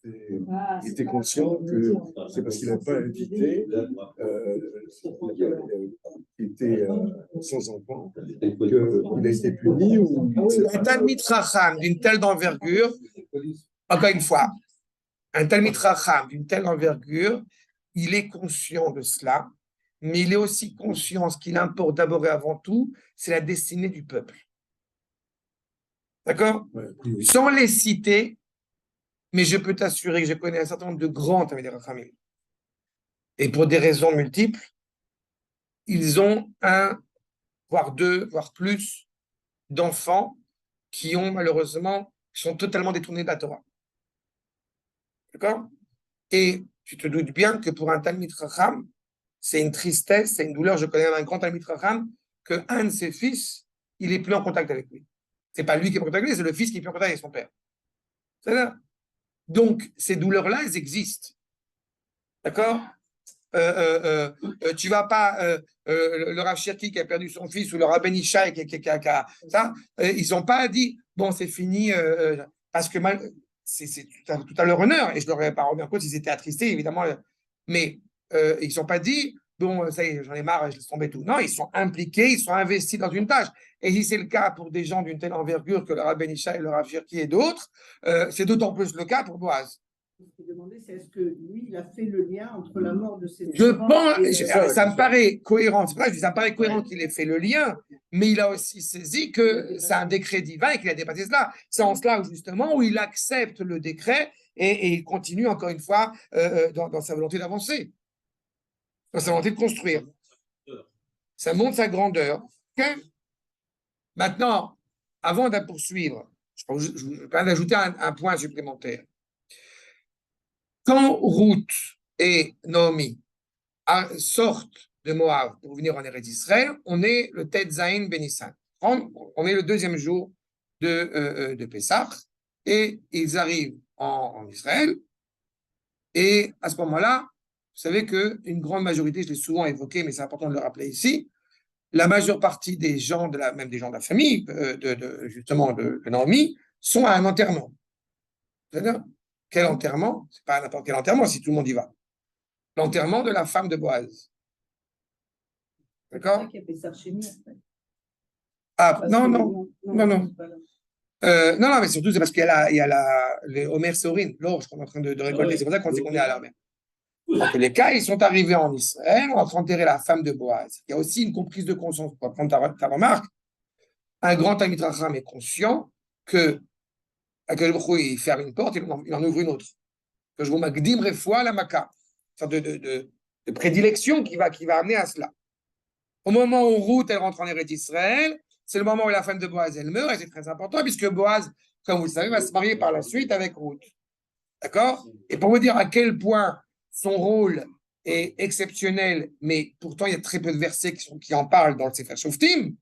il était conscient que c'est parce qu'il n'a pas invité qui était sans enfant qu'il a été puni ou Un Talmid Chacham d'une telle envergure, encore une fois, un Talmid Chacham d'une telle envergure, il est conscient de cela, mais il est aussi conscient, ce qu'il importe d'abord et avant tout, c'est la destinée du peuple. D'accord? ouais, Sans les citer, mais je peux t'assurer que je connais un certain nombre de grands Talmidei Chachamim. Et pour des raisons multiples, ils ont un, voire deux, voire plus d'enfants qui ont malheureusement, sont totalement détournés de la Torah. D'accord? Et tu te doutes bien que pour un Talmid Chacham, c'est une tristesse, c'est une douleur. Je connais un grand Talmid Chacham qu'un de ses fils, il n'est plus en contact avec lui. C'est pas lui qui est en contact avec lui, c'est le fils qui est plus en contact avec son père. C'est ça. Donc, ces douleurs-là, elles existent. D'accord? Tu vas pas, le Rav Cherki qui a perdu son fils ou le Rabben Ishaï qui a ça, ils n'ont pas dit, bon, c'est fini, parce que c'est tout à leur honneur, et je ne leur ai pas remis en compte s'ils étaient attristés, évidemment, mais ils ne sont pas dit, bon, ça y est, j'en ai marre, je laisse tomber tout. Non, ils sont impliqués, ils sont investis dans une tâche. Et si c'est le cas pour des gens d'une telle envergure que le Rav Ben Ishaï, le Rav Cherki et d'autres, c'est d'autant plus le cas pour Boaz. Ce que je demandais, c'est est-ce que lui, il a fait le lien entre la mort de ses Je enfants pense, et ça me paraît cohérent, c'est vrai, ça me paraît cohérent qu'il ait fait le lien, mais il a aussi saisi que c'est un décret divin et qu'il a dépassé cela. C'est en cela, justement, où il accepte le décret et il continue, encore une fois, dans sa volonté d'avancer, dans sa volonté de construire. Ça montre sa grandeur. Okay. Maintenant, avant de poursuivre, je vais ajouter un point supplémentaire. Quand Ruth et Naomi sortent de Moab pour venir en Eretz Israël, on est le Tet Zayin Ben Nissan. On est le deuxième jour de Pessah et ils arrivent en Israël. Et à ce moment-là, vous savez qu'une grande majorité, je l'ai souvent évoqué, mais c'est important de le rappeler ici, la majeure partie des gens, même des gens de la famille, justement de Naomi, sont à un enterrement. C'est-à-dire, quel enterrement? C'est pas n'importe quel enterrement si tout le monde y va. L'enterrement de la femme de Boaz. D'accord? Ah, non. Non, mais surtout, c'est parce qu'il y a les Omer Sorin, l'orge qu'on est en train de récolter. C'est pour ça qu'on dit qu'on est à la mer. Dans tous les cas, ils sont arrivés en Israël, on a enterré la femme de Boaz. Il y a aussi une comprise de conscience. Pour prendre ta remarque, un grand Talmid Chacham est conscient que il ferme une porte, il en ouvre une autre. Que je vous magdim refoua la maka. Une sorte de prédilection qui va amener à cela. Au moment où Ruth, elle rentre en Eretz Israël, c'est le moment où la femme de Boaz, elle meurt, et c'est très important, puisque Boaz, comme vous le savez, va se marier par la suite avec Ruth. D'accord? Et pour vous dire à quel point son rôle est exceptionnel, mais pourtant il y a très peu de versets qui en parlent dans le Sefer Shoftim,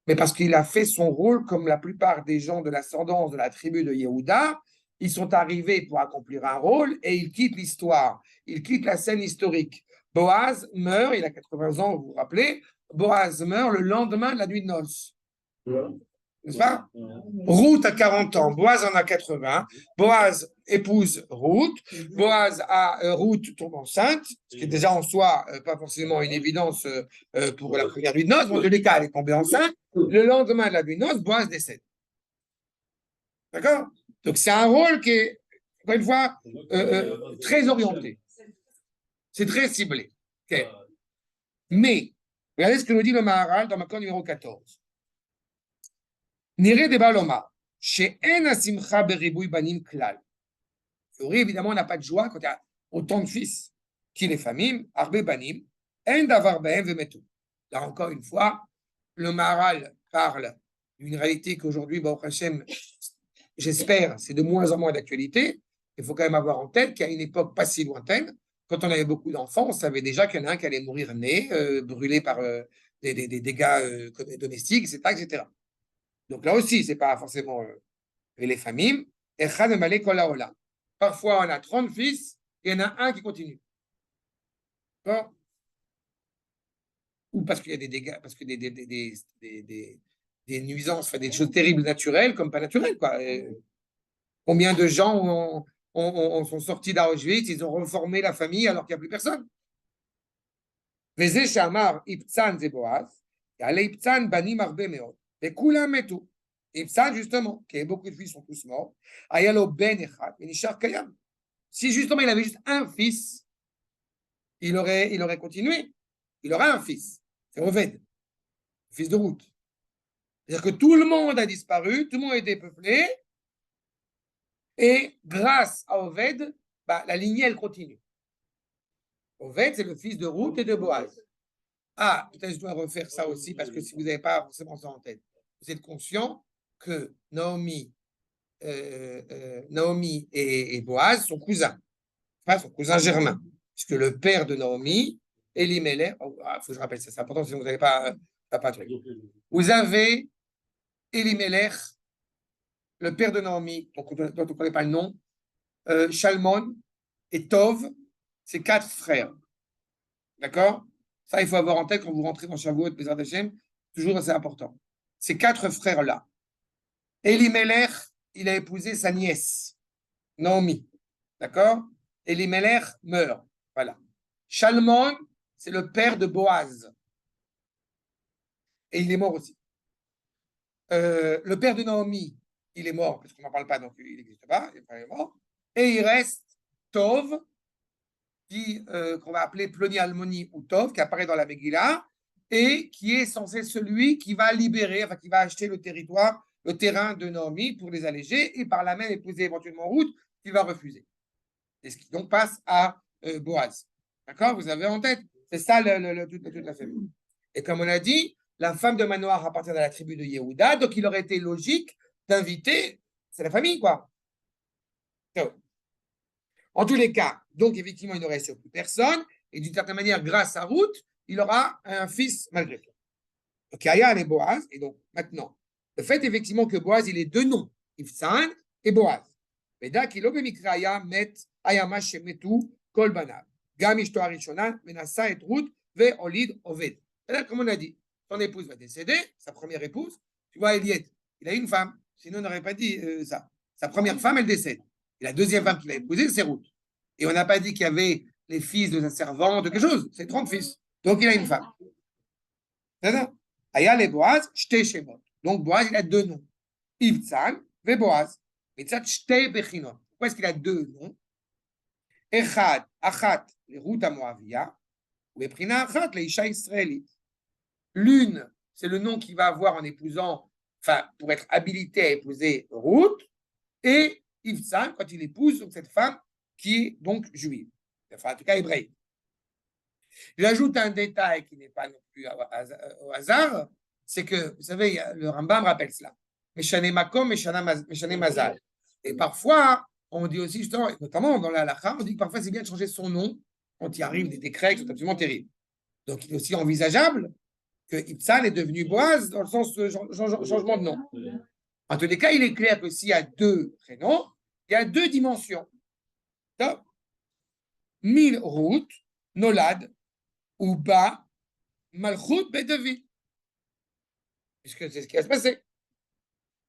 mais parce qu'il a fait son rôle comme la plupart des gens de l'ascendance de la tribu de Yehuda, ils sont arrivés pour accomplir un rôle et ils quittent l'histoire, ils quittent la scène historique. Boaz meurt, il a 80 ans, vous vous rappelez, Boaz meurt le lendemain de la nuit de noces. N'est-ce pas? Ruth a 40 ans, Boaz en a 80, Boaz épouse Ruth, Ruth tombe enceinte, ce qui est déjà en soi pas forcément une évidence pour la première nuit de noces, dans tous les cas elle est tombée enceinte, le lendemain de la nuit de noces, Boaz décède. D'accord? Donc c'est un rôle qui est, encore une fois, très orienté. C'est très ciblé. Okay. Mais, regardez ce que nous dit le Maharal dans Makor numéro 14. Niré de Baloma, chez En Asimcha Beribouy Banim Klal. Évidemment, on n'a pas de joie quand il y a autant de fils. Qui les familles, Arbe Banim, En Davar Behem Vemetu. Là encore une fois, le Maharal parle d'une réalité qu'aujourd'hui, Baruch Hashem, j'espère, c'est de moins en moins d'actualité. Il faut quand même avoir en tête qu'à une époque pas si lointaine, quand on avait beaucoup d'enfants, on savait déjà qu'il y en a un qui allait mourir né, brûlé par des dégâts domestiques, etc. Donc là aussi, ce n'est pas forcément les familles. Parfois, on a 30 fils et il y en a un qui continue. Bon. Ou parce qu'il y a des dégâts, parce que des nuisances, enfin, des choses terribles naturelles comme pas naturelles, quoi. Combien de gens sont sortis d'Auschwitz, ils ont reformé la famille alors qu'il n'y a plus personne. Vezé Shamar, Ibtsan Zeboaz, et Alé Ibtsan Banim Arbe Meot, et Kula Metu. Ibtsan, justement, qui a beaucoup de fils sont tous morts, Ayalo Ben Echad, et Nishar Kayam. Si justement il avait juste un fils, il aurait continué. Il aurait un fils, c'est Oved, fils de Ruth. C'est-à-dire que tout le monde a disparu, tout le monde a été peuplé, et grâce à Oved, la lignée, elle continue. Oved, c'est le fils de Ruth et de Boaz. Ah, peut-être je dois refaire ça aussi, parce que si vous n'avez pas forcément ça en tête, vous êtes conscient que Naomi et Boaz sont cousins. Enfin, sont cousins germains. Puisque le père de Naomi, Elimelech, il faut que je rappelle ça, c'est important, sinon vous n'avez pas truc. Vous avez Elimelech, le père de Naomi, dont on ne connaît pas le nom, Shalmon et Tov, c'est 4 frères. D'accord? Ça, il faut avoir en tête quand vous rentrez dans Shavuot, Bezrat Hashem, toujours assez important. Ces 4 frères-là. Elimelech, il a épousé sa nièce. Naomi. D'accord? Elimelech meurt. Voilà. Shalmon, c'est le père de Boaz. Et il est mort aussi. Le père de Naomi, il est mort, parce qu'on n'en parle pas, donc il n'existe pas, il est mort. Et il reste Tov, qu'on va appeler Ploni Almoni ou Tov, qui apparaît dans la Megillah, et qui est censé celui qui va libérer, enfin qui va acheter le territoire, le terrain de Naomi pour les alléger, et par la même épouser éventuellement Ruth, qui va refuser. Et ce qui donc passe à Boaz. D'accord? Vous avez en tête? C'est ça toute la famille. Et comme on a dit, la femme de Manoach appartient à la tribu de Yehuda, donc il aurait été logique d'inviter, c'est la famille, quoi. En tous les cas, donc effectivement, il ne reste plus personne, et d'une certaine manière, grâce à Ruth, il aura un fils malgré tout. Donc, Aya et Boaz, et donc maintenant, le fait effectivement que Boaz, il ait deux noms, Ifsan et Boaz. Veda ki lo bemikraya met ayama shemetu kol banav. Gam ishto harishona menassa et Ruth ve olid oved. C'est-à-dire, comme on a dit, son épouse va décéder, sa première épouse. Tu vois, Eliette, il a une femme, sinon on n'aurait pas dit ça. Sa première femme, elle décède. Et la deuxième femme qu'il a épousée, c'est Ruth. Et on n'a pas dit qu'il y avait les fils de sa servante, quelque chose. C'est 30 fils. Donc, il a une femme. C'est-à-dire, Aya le Boaz, Shte Shemot. Donc, Boaz, il a deux noms. Ibtzan ve Boaz. Mitzat Shte Bechinot. Pourquoi est-ce qu'il a deux noms? Echad, Achat, les Ruth à Moavia, ou Eprina Achat, les Isha israélites. L'une, c'est le nom qu'il va avoir en épousant, enfin, pour être habilité à épouser Ruth, et Ibtzan, quand il épouse donc, cette femme qui est donc juive, enfin, en tout cas hébraïque. J'ajoute un détail qui n'est pas non plus au hasard, c'est que, vous savez, le Rambam rappelle cela. Meshane Makom, Meshane Mazal. Et parfois, on dit aussi, justement, notamment dans la halakha, on dit que parfois c'est bien de changer son nom quand il arrive des décrets qui sont absolument terribles. Donc, il est aussi envisageable que Ibtzan est devenu Boaz dans le sens de changement de nom. En tous les cas, il est clair que s'il y a deux prénoms, il y a deux dimensions. Mil Ruth, Nolad, ou Ba, Malchut, David. Puisque c'est ce qui va se passer.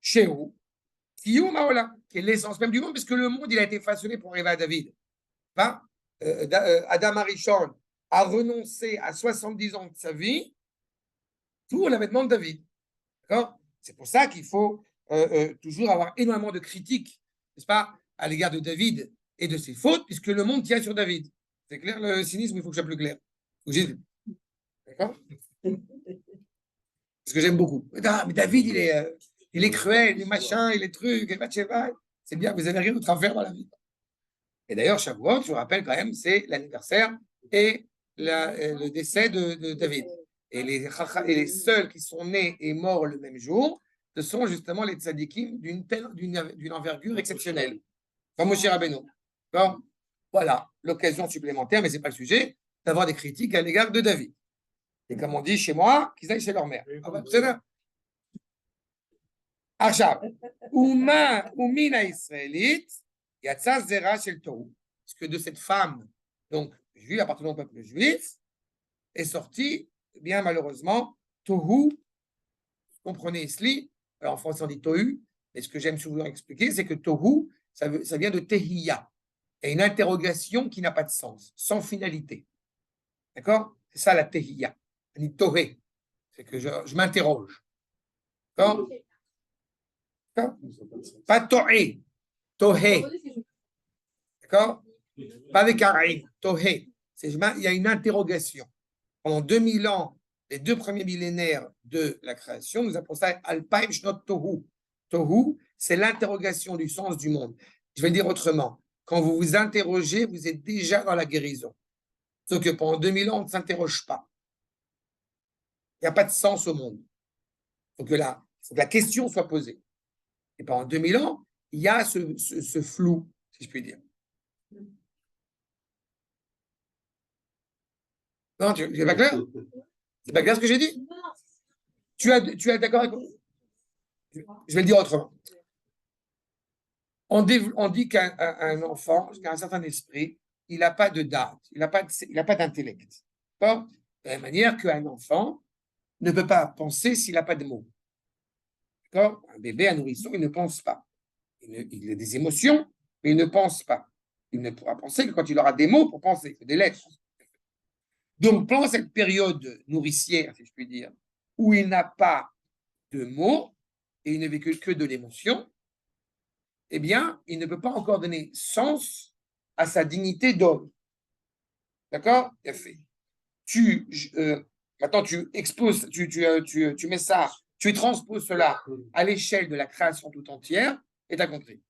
Shehu, Kiyum Haolam, qui est l'essence même du monde, puisque le monde, il a été façonné pour arriver à David. Enfin, Adam Arishon a renoncé à 70 ans de sa vie pour l'avènement de David. D'accord? C'est pour ça qu'il faut toujours avoir énormément de critiques, n'est-ce pas, à l'égard de David et de ses fautes, puisque le monde tient sur David. C'est clair le cynisme, il faut que je sois plus clair. D'accord? Parce que j'aime beaucoup. Mais David, il est cruel, il est machin, il est truc, il est Bathsheba. C'est bien, vous n'avez rien d'autre à faire dans la vie. Et d'ailleurs, Shavuot, je vous rappelle quand même, c'est l'anniversaire et le décès de David. Et les seuls qui sont nés et morts le même jour, ce sont justement les tzadikim d'une envergure exceptionnelle. Comme Moshe Rabbeinu. Bon, voilà, l'occasion supplémentaire, mais ce n'est pas le sujet, d'avoir des critiques à l'égard de David. Et comme on dit chez moi, qu'ils aillent chez leur mère. C'est là. Achab, Umina Israélite, Yatsa Zera Shel Tohu. Parce que de cette femme, donc juive, appartenant au peuple juif, est sorti, bien malheureusement, Tohu. Comprenez Isli, alors en français on dit Tohu, mais ce que j'aime souvent expliquer, c'est que Tohu, ça vient de Tehiya, et une interrogation qui n'a pas de sens, sans finalité. D'accord? C'est ça la Tehiya. On dit Tohé, c'est que je m'interroge. D'accord? Pas Tohé, Tohé. D'accord? Pas avec un Aïn, Tohé. Il y a une interrogation. Pendant 2000 ans, les deux premiers millénaires de la création, nous appelons ça Alpaim Shnot Tohu. Tohu, c'est l'interrogation du sens du monde. Je vais le dire autrement. Quand vous vous interrogez, vous êtes déjà dans la guérison. Sauf que pendant 2000 ans, on ne s'interroge pas. Il n'y a pas de sens au monde. Il faut que la question soit posée. Et pendant 2000 ans, il y a ce flou, si je puis dire. Non, c'est pas clair? C'est pas clair ce que j'ai dit? Tu es d'accord avec moi? Je vais le dire autrement. On dit qu'un enfant, qu'un certain esprit, il n'a pas de date, il n'a pas d'intellect. De la même manière qu'un enfant ne peut pas penser s'il n'a pas de mots. D'accord? Un bébé, un nourrisson, il ne pense pas. Il a des émotions, mais il ne pense pas. Il ne pourra penser que quand il aura des mots pour penser, que des lettres. Donc, pendant cette période nourricière, si je puis dire, où il n'a pas de mots et il ne véhicule que de l'émotion, eh bien, il ne peut pas encore donner sens à sa dignité d'homme. D'accord? Bien fait. Maintenant, tu exposes, tu mets ça, tu transposes cela à l'échelle de la création tout entière, et tu as compris.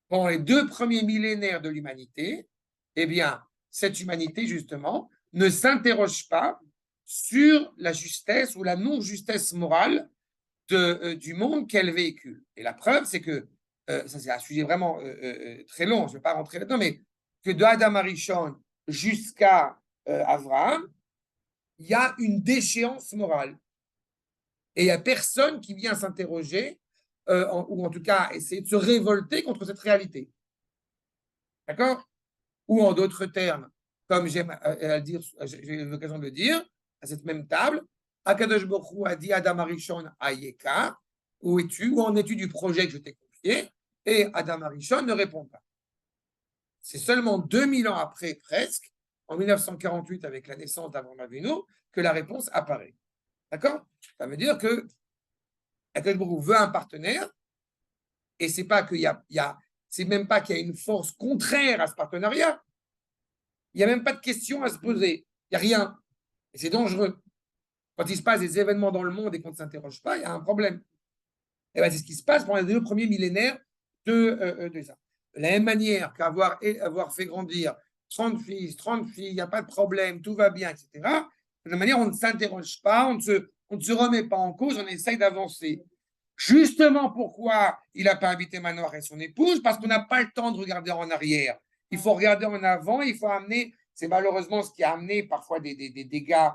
Pendant les 2 premiers millénaires de l'humanité, eh bien, cette humanité, justement, ne s'interroge pas sur la justesse ou la non-justesse morale du monde qu'elle véhicule. Et la preuve, c'est que, ça c'est un sujet vraiment très long, je ne vais pas rentrer là-dedans, mais que de Adam Arishon jusqu'à Abraham, il y a une déchéance morale. Et il n'y a personne qui vient s'interroger, ou en tout cas essayer de se révolter contre cette réalité. D'accord? Ou en d'autres termes, comme j'ai eu l'occasion de le dire, à cette même table, Akadosh Baruch Hu a dit Adam Arishon Ayeka, où es-tu? Où en es-tu du projet que je t'ai confié? Et Adam Arishon ne répond pas. C'est seulement 2000 ans après, presque, en 1948, avec la naissance d'Avraham Avinu, que la réponse apparaît. D'accord? Ça veut dire que Akadosh Baruch Hu veut un partenaire, et c'est pas qu'il y a, c'est même pas qu'il y a une force contraire à ce partenariat. Il n'y a même pas de question à se poser. Il n'y a rien. Et c'est dangereux. Quand il se passe des événements dans le monde et qu'on ne s'interroge pas, il y a un problème. Et bien, c'est ce qui se passe pendant les 2 premiers millénaires de ça. De la même manière qu'avoir fait grandir 30 fils, 30 filles, il n'y a pas de problème, tout va bien, etc. De la même manière, on ne s'interroge pas, on ne se remet pas en cause, on essaye d'avancer. Justement pourquoi il n'a pas invité Manoir et son épouse, parce qu'on n'a pas le temps de regarder en arrière. Il faut regarder en avant, il faut amener, c'est malheureusement ce qui a amené parfois des dégâts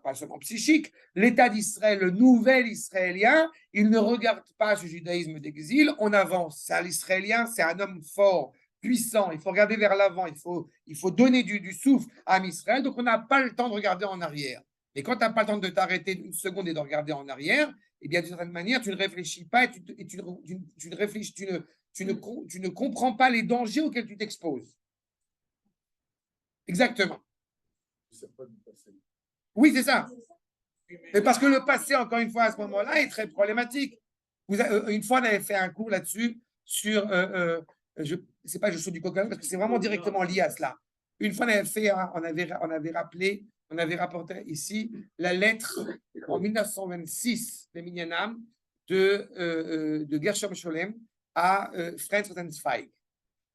pas seulement psychiques. L'État d'Israël, le nouvel Israélien, il ne regarde pas ce judaïsme d'exil, on avance. C'est l'Israélien, c'est un homme fort, puissant, il faut regarder vers l'avant, il faut donner du souffle à Israël, donc on n'a pas le temps de regarder en arrière. Et quand tu n'as pas le temps de t'arrêter une seconde et de regarder en arrière, eh bien, d'une certaine manière, tu ne réfléchis pas et tu ne comprends pas les dangers auxquels tu t'exposes. Exactement. Oui, c'est ça. Et parce que le passé, encore une fois, à ce moment-là, est très problématique. Une fois, on avait fait un cours là-dessus sur, c'est pas je saute du coq parce que c'est vraiment directement lié à cela. Une fois, on avait rappelé, on avait rapporté ici la lettre en 1926 des Minyanam de Gershom Scholem à Franz Rosenzweig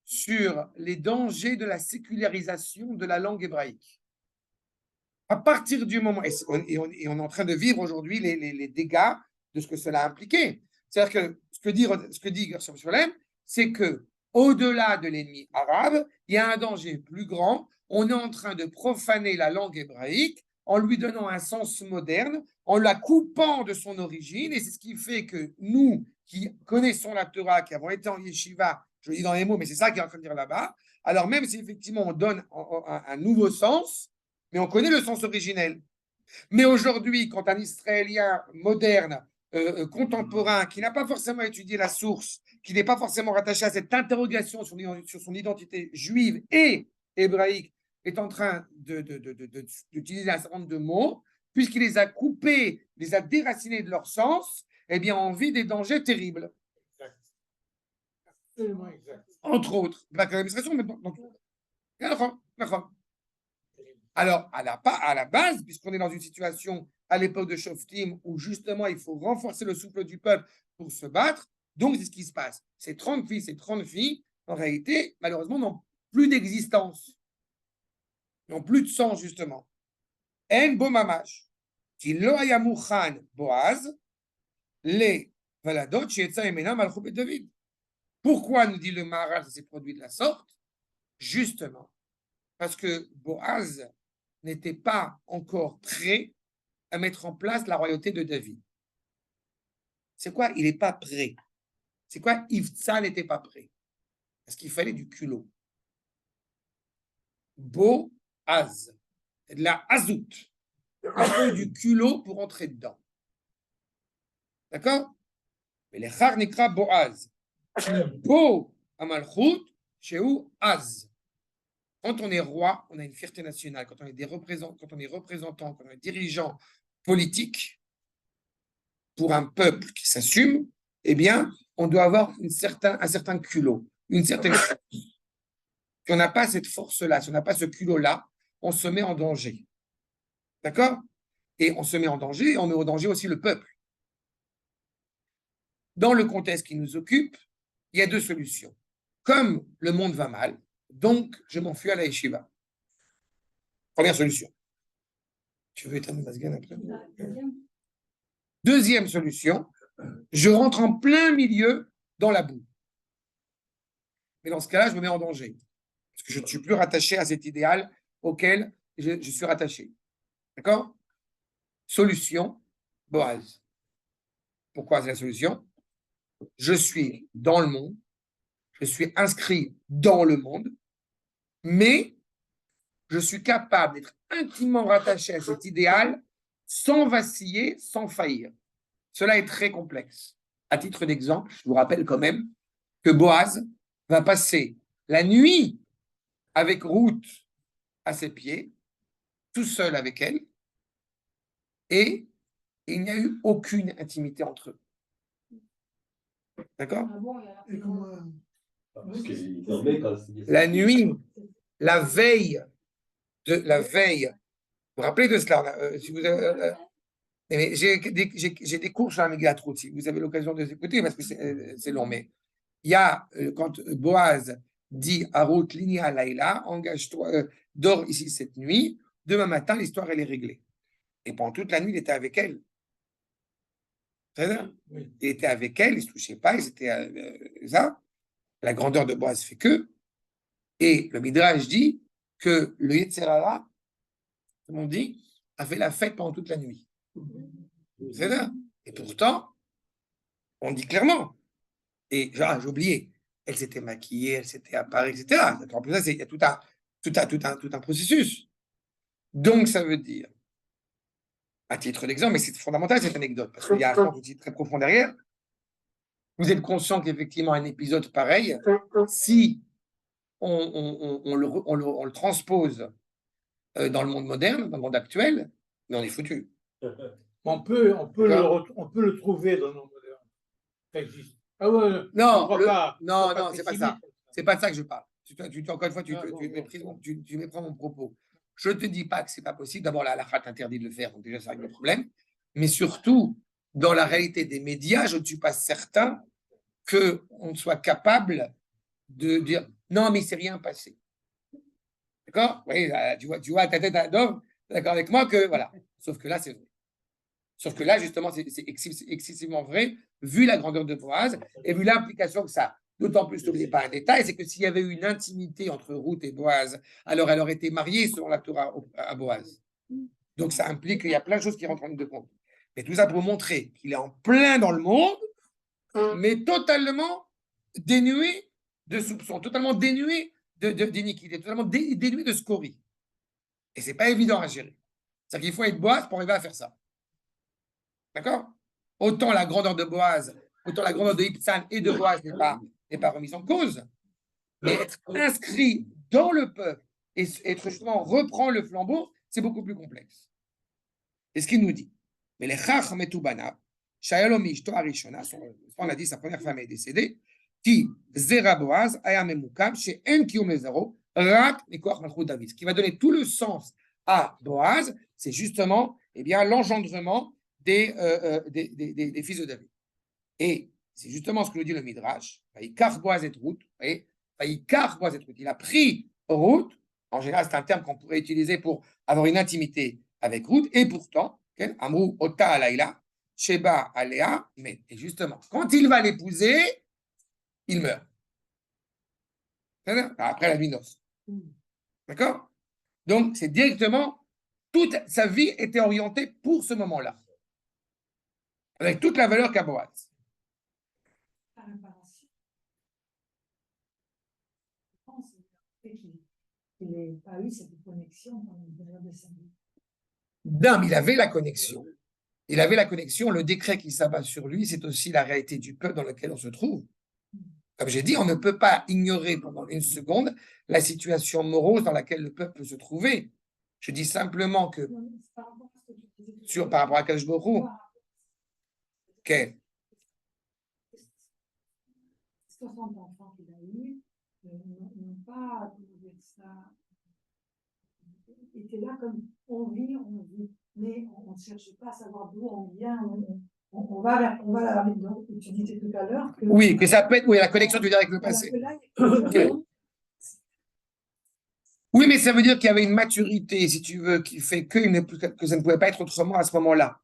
sur les dangers de la sécularisation de la langue hébraïque. À partir du moment, et on est en train de vivre aujourd'hui les dégâts de ce que cela a impliqué. C'est-à-dire que ce que dit Gershom Scholem, c'est que au-delà de l'ennemi arabe, il y a un danger plus grand. On est en train de profaner la langue hébraïque en lui donnant un sens moderne, en la coupant de son origine, et c'est ce qui fait que nous, qui connaissons la Torah, qui avons été en yeshiva, je le dis dans les mots, mais c'est ça qu'il est en train de dire là-bas, alors même si effectivement on donne un nouveau sens, mais on connaît le sens originel. Mais aujourd'hui, quand un Israélien moderne, contemporain, qui n'a pas forcément étudié la source, qui n'est pas forcément rattaché à cette interrogation sur son identité juive et hébraïque, est en train d'utiliser un certain nombre de mots, puisqu'il les a coupés, les a déracinés de leur sens, eh bien, on vit des dangers terribles. Absolument exact. Entre autres, pas que l'administration, mais dans tout. Alors, à la base, puisqu'on est dans une situation à l'époque de Shoftim où justement il faut renforcer le souffle du peuple pour se battre, donc c'est ce qui se passe. Ces 30 fils et 30 filles, en réalité, malheureusement, n'ont plus d'existence, n'ont plus de sens, justement. En bomamash, qui lo haya mukhan Boaz, les valadot shietza emena malchut bet David. Pourquoi nous dit le Maharal, ça s'est produit de la sorte? Justement, parce que Boaz n'était pas encore prêt à mettre en place la royauté de David. C'est quoi? Il n'est pas prêt. C'est quoi? Ivtsa n'était pas prêt. Parce qu'il fallait du culot. Boaz. De la hazout. Un peu du culot pour entrer dedans. D'accord? Mais les Char Nikra Boaz. Beau Amalchut, chez où Az. Quand on est roi, on a une fierté nationale. Quand on est représentant, quand on est dirigeant politique pour un peuple qui s'assume, eh bien, on doit avoir un certain culot, une certaine force. Si on n'a pas cette force-là, si on n'a pas ce culot-là, on se met en danger. D'accord? Et on se met en danger et on met au danger aussi le peuple. Dans le contexte qui nous occupe, il y a deux solutions. Comme le monde va mal, donc je m'enfuis à la yeshiva. Première solution. Tu veux éteindre Mazgan après? Deuxième solution, je rentre en plein milieu dans la boue. Mais dans ce cas-là, je me mets en danger. Parce que je ne suis plus rattaché à cet idéal auquel je suis rattaché. D'accord? Solution, Boaz. Pourquoi c'est la solution? Je suis dans le monde, je suis inscrit dans le monde, mais je suis capable d'être intimement rattaché à cet idéal sans vaciller, sans faillir. Cela est très complexe. À titre d'exemple, je vous rappelle quand même que Boaz va passer la nuit avec Ruth à ses pieds, tout seul avec elle, et il n'y a eu aucune intimité entre eux. D'accord? La nuit, la veille, vous vous rappelez de cela? Si vous avez, j'ai des cours sur la Mégatroute, si vous avez l'occasion de les écouter, parce que c'est long, mais il y a, quand Boaz dit à Ruth, Linia Laïla, engage-toi, dors ici cette nuit, demain matin, l'histoire, elle est réglée. Et pendant toute la nuit, il était avec elle. Très bien. Oui. Il était avec elle, il ne se touchait pas, ils étaient ça. La grandeur de Boaz fait que. Et le Midrash dit que le Yetzer Hara, comme on dit, a fait la fête pendant toute la nuit. C'est ça. Et pourtant, on dit clairement. Et j'ai oublié, elle s'était maquillée, elle s'était apparée, etc. En plus, il y a tout un processus. Donc, ça veut dire, à titre d'exemple, mais c'est fondamental cette anecdote, parce qu'il y a un sens aussi très profond derrière. Vous êtes conscient qu'effectivement, un épisode pareil, si on le transpose dans le monde moderne, dans le monde actuel, mais on est foutu. On peut le trouver dans le monde moderne. Ça existe. Ah ouais, non, c'est pas ça. C'est pas de ça que je parle. Encore une fois, tu méprends mon propos. Je ne te dis pas que ce n'est pas possible. D'abord, la halakha t'interdit de le faire, donc déjà, ça règle le problème. Mais surtout, dans la réalité des médias, je ne suis pas certain qu'on soit capable de dire non, mais il ne s'est rien passé. D'accord? Oui, tu vois ta tête d'homme, d'accord avec moi que voilà. Sauf que là, c'est vrai. Sauf que là, justement, c'est excessivement vrai, vu la grandeur de Boaz et vu l'implication que ça a. D'autant plus, n'oubliez pas un détail, c'est que s'il y avait eu une intimité entre Ruth et Boaz, alors elle aurait été mariée selon la Torah à Boaz. Donc ça implique qu'il y a plein de choses qui rentrent en ligne de compte. Mais tout ça pour montrer qu'il est en plein dans le monde, mais totalement dénué de soupçons, totalement dénué d'iniquité, totalement dénué de scorie. Et ce n'est pas évident à gérer. C'est-à-dire qu'il faut être Boaz pour arriver à faire ça. D'accord? Autant la grandeur de Boaz, autant la grandeur de Ibtsan et de Boaz n'est pas remise en cause, mais être inscrit dans le peuple et être justement reprend le flambeau, c'est beaucoup plus complexe. Et ce qu'il nous dit, mais les Chach Metubana, Shayalomish Toarishona, on a dit sa première femme est décédée, qui Zera Boaz, Ayamemukam, chez Enkium Lezaro, Rak Mikoach Malchut David. Ce qui va donner tout le sens à Boaz, c'est justement l'engendrement des fils de David. Et c'est justement ce que nous dit le Midrash. Il a pris Ruth, en général c'est un terme qu'on pourrait utiliser pour avoir une intimité avec Ruth, et pourtant, Amrou Ota Alayla, Sheba Alea, mais et justement, quand il va l'épouser, il meurt. Après la nuit noce. D'accord? Donc c'est directement, toute sa vie était orientée pour ce moment-là. Avec toute la valeur qu'a Boaz. Il n'ait pas eu cette connexion pendant une période de sa vie. Non, il avait la connexion. Il avait la connexion. Le décret qui s'abat sur lui, c'est aussi la réalité du peuple dans lequel on se trouve. Comme j'ai dit, on ne peut pas ignorer pendant une seconde la situation morose dans laquelle le peuple peut se trouver. Je dis simplement que, par rapport à Kadosh Baruch Hu, 60 enfants qu'il a eu n'ont pas, comment dire ça, étaient là comme on vit, mais on ne cherche pas à savoir d'où on vient, on va la donc, tu disais tout à l'heure que... Oui, que ça peut être, oui, la connexion, tu veux dire, avec le passé. Oui, mais ça veut dire qu'il y avait une maturité, si tu veux, qui fait que ça ne pouvait pas être autrement à ce moment-là.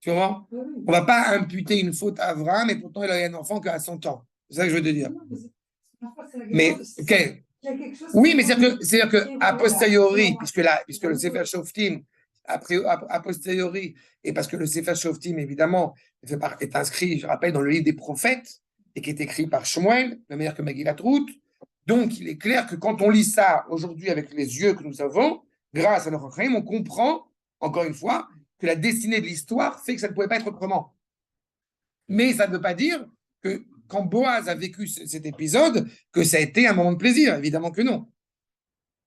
Tu vois? On ne va pas imputer une faute à Abraham, et pourtant il a eu un enfant qu'à 100 ans. C'est ça que je veux te dire. Mais, ok. Oui, mais c'est-à-dire que a posteriori, puisque le Sefer Shoftim, a posteriori, et parce que le Sefer Shoftim, évidemment, est inscrit, je rappelle, dans le livre des prophètes, et qui est écrit par Shmuel, le meilleur que Megillat Ruth. Donc, il est clair que quand on lit ça aujourd'hui avec les yeux que nous avons, grâce à notre Chaim, on comprend, encore une fois, que la destinée de l'histoire fait que ça ne pouvait pas être autrement. Mais ça ne veut pas dire que quand Boaz a vécu cet épisode, que ça a été un moment de plaisir. Évidemment que non.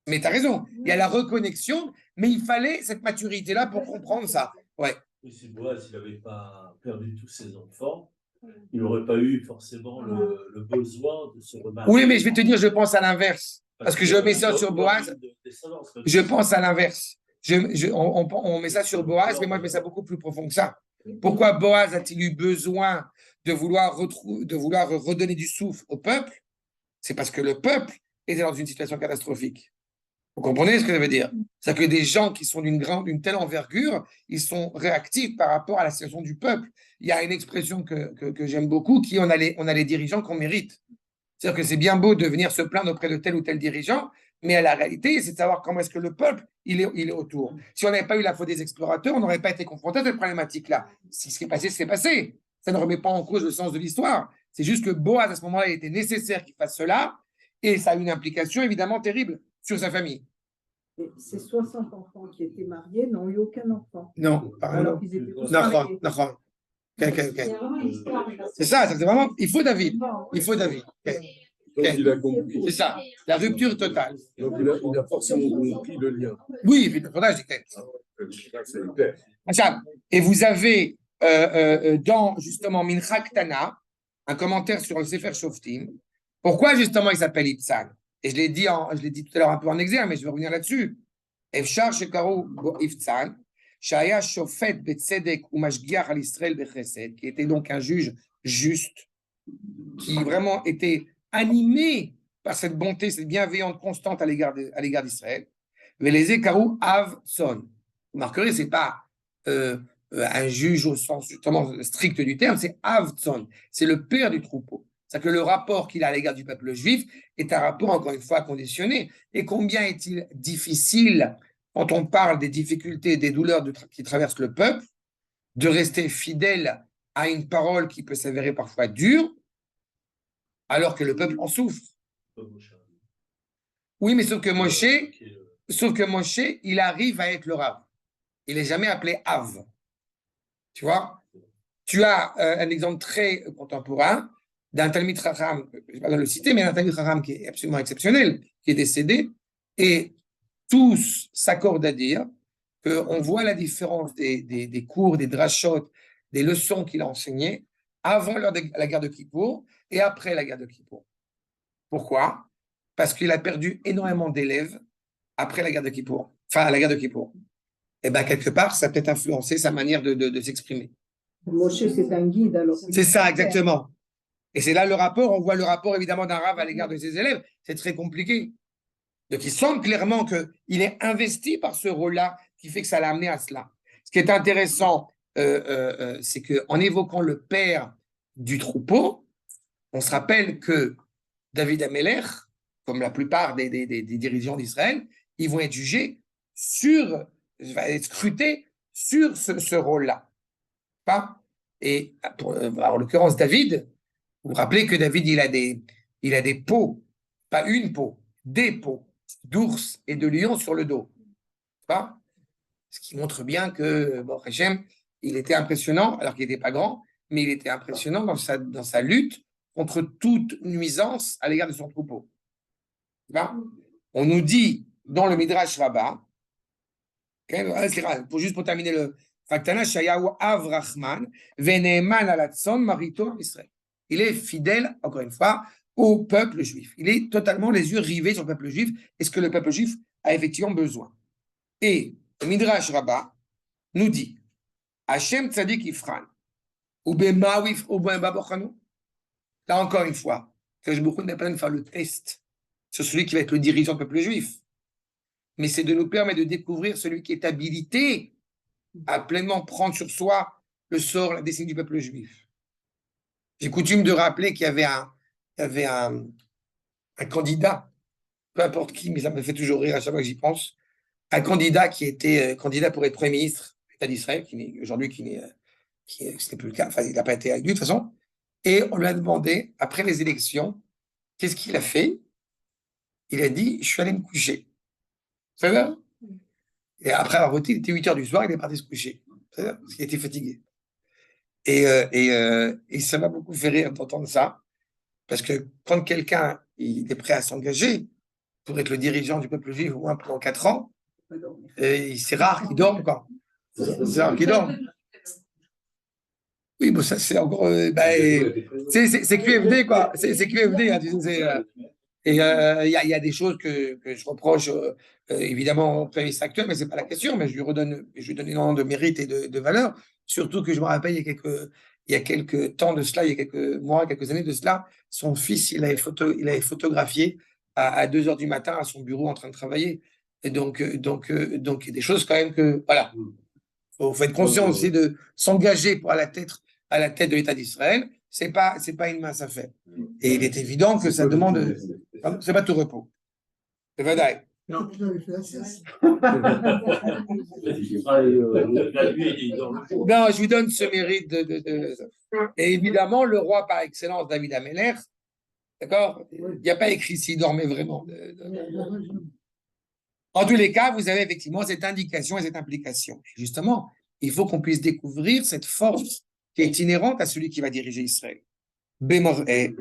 Mais tu as raison, il y a la reconnexion, mais il fallait cette maturité-là pour comprendre ça. Ouais. Et si Boaz n'avait pas perdu tous ses enfants, il n'aurait pas eu forcément le besoin de se remarier. Oui, mais je vais te dire, je pense à l'inverse. Parce que je mets ça sur Boaz. Je pense à l'inverse. On met ça sur Boaz, mais moi, je mets ça beaucoup plus profond que ça. Pourquoi Boaz a-t-il eu besoin de vouloir redonner du souffle au peuple? C'est parce que le peuple était dans une situation catastrophique. Vous comprenez ce que ça veut dire? C'est-à-dire que des gens qui sont d'une telle envergure, ils sont réactifs par rapport à la situation du peuple. Il y a une expression que j'aime beaucoup, qui on a les dirigeants qu'on mérite. C'est-à-dire que c'est bien beau de venir se plaindre auprès de tel ou tel dirigeant, mais la réalité, c'est de savoir comment est-ce que le peuple, il est autour. Si on n'avait pas eu la faute des explorateurs, on n'aurait pas été confronté à cette problématique-là. Si ce qui est passé, c'est passé. Ça ne remet pas en cause le sens de l'histoire. C'est juste que Boaz, à ce moment-là, il était nécessaire qu'il fasse cela, et ça a une implication évidemment terrible sur sa famille. Et ces 60 enfants qui étaient mariés n'ont eu aucun enfant. Non, Alors qu'ils étaient tous non. mariés. C'est ça, c'est vraiment, il faut David. Il faut David. Donc, il a compris. C'est ça, la rupture totale. Donc, il a forcément compris le lien. Oui, il faudra, je dis. Et vous avez dans justement Mincha Ktana un commentaire sur le Sefer Shoftim. Pourquoi justement il s'appelle Itzan? Et je l'ai dit tout à l'heure un peu en exergue, mais je vais revenir là-dessus. Efshar shekaru Itzan, Shaya Shofet Betzedek ou Mashgiach al Israël Bechesed, qui était donc un juge juste, qui vraiment était animé par cette bonté, cette bienveillance constante à l'égard d'Israël. Mais les Ekaru Avson. Vous remarquerez, ce n'est pas un juge au sens justement strict du terme, c'est Avson, c'est le père du troupeau. C'est-à-dire que le rapport qu'il a à l'égard du peuple juif est un rapport, encore une fois, conditionné. Et combien est-il difficile, quand on parle des difficultés, des douleurs qui traversent le peuple, de rester fidèle à une parole qui peut s'avérer parfois dure, alors que le peuple en souffre. Oui, mais sauf que Moshe, il arrive à être le Rav. Il n'est jamais appelé Av. Tu vois? Tu as un exemple très contemporain d'un Talmid Chacham, je ne vais pas le citer, mais un Talmid Chacham qui est absolument exceptionnel, qui est décédé, et tous s'accordent à dire qu'on voit la différence des cours, des drashot, des leçons qu'il a enseignées avant la guerre de Kippour et après la guerre de Kippour. Pourquoi? Parce qu'il a perdu énormément d'élèves après la guerre de Kippour, enfin la guerre de Kippour. Et bien, quelque part, ça a peut-être influencé sa manière de s'exprimer. Moshe, c'est un guide, alors. C'est ça, exactement. Et c'est là le rapport, on voit le rapport évidemment d'un Rav à l'égard de ses élèves. C'est très compliqué. Donc, il semble clairement qu'il est investi par ce rôle-là qui fait que ça l'a amené à cela. Ce qui est intéressant, c'est qu'en évoquant le père du troupeau, on se rappelle que David Amelech, comme la plupart des dirigeants d'Israël, ils vont être jugés être scrutés sur ce rôle-là. Et en l'occurrence, David, vous vous rappelez que David, il a des peaux, pas une peau, des peaux d'ours et de lion sur le dos. Ce qui montre bien que, Hachem, il était impressionnant, alors qu'il n'était pas grand, mais il était impressionnant dans sa lutte contre toute nuisance à l'égard de son troupeau. On nous dit dans le Midrash Rabbah, pour terminer le Faktana, Shayahu Avrahman, Veneman Alatson, Marito Israël. Il est fidèle, encore une fois, au peuple juif. Il est totalement les yeux rivés sur le peuple juif et ce que le peuple juif a effectivement besoin. Et le Midrash Rabbah nous dit Hashem Tzadik Ifran, ou Bema ou Bema Bochanu. Là encore une fois, que je beaucoup n'a pas de faire le test sur celui qui va être le dirigeant du peuple juif. Mais c'est de nous permettre de découvrir celui qui est habilité à pleinement prendre sur soi le sort, la destinée du peuple juif. J'ai coutume de rappeler qu'il y avait un candidat, peu importe qui, mais ça me fait toujours rire à chaque fois que j'y pense, un candidat qui était candidat pour être Premier ministre de l'État d'Israël, qui n'est ce n'est plus le cas, enfin il n'a pas été élu de toute façon, et on lui a demandé, après les élections, qu'est-ce qu'il a fait? Il a dit, je suis allé me coucher. C'est vrai? Et après avoir voté, il était 8h du soir, il est parti se coucher. Parce qu'il était fatigué. Et ça m'a beaucoup fait rire d'entendre ça. Parce que quand quelqu'un il est prêt à s'engager pour être le dirigeant du peuple juif au moins pendant 4 ans, c'est rare qu'il dorme, quoi. C'est rare qu'il dorme. Oui, bon, ça c'est encore. C'est QFD, quoi. C'est QFD, hein, tu sais, et il y a des choses que je reproche évidemment au Premier ministre actuel, mais ce n'est pas la question, mais je lui donne énormément de mérite et de valeur, surtout que je me rappelle, il y a quelques temps de cela, il y a quelques mois, quelques années de cela, son fils, il avait photographié à 2h du matin à son bureau en train de travailler. Et donc il y a des choses quand même que, voilà, il faut être conscient aussi de s'engager à la tête de l'État d'Israël. C'est pas une mince affaire. Et il est évident que ça demande. C'est pas tout repos. C'est vrai. Non. Non, je lui donne ce mérite Et évidemment, le roi par excellence, David Ameller, d'accord, il n'y a pas écrit s'il dormait vraiment. En tous les cas, vous avez effectivement cette indication et cette implication. Et justement, il faut qu'on puisse découvrir cette force qui est inhérente à celui qui va diriger Israël.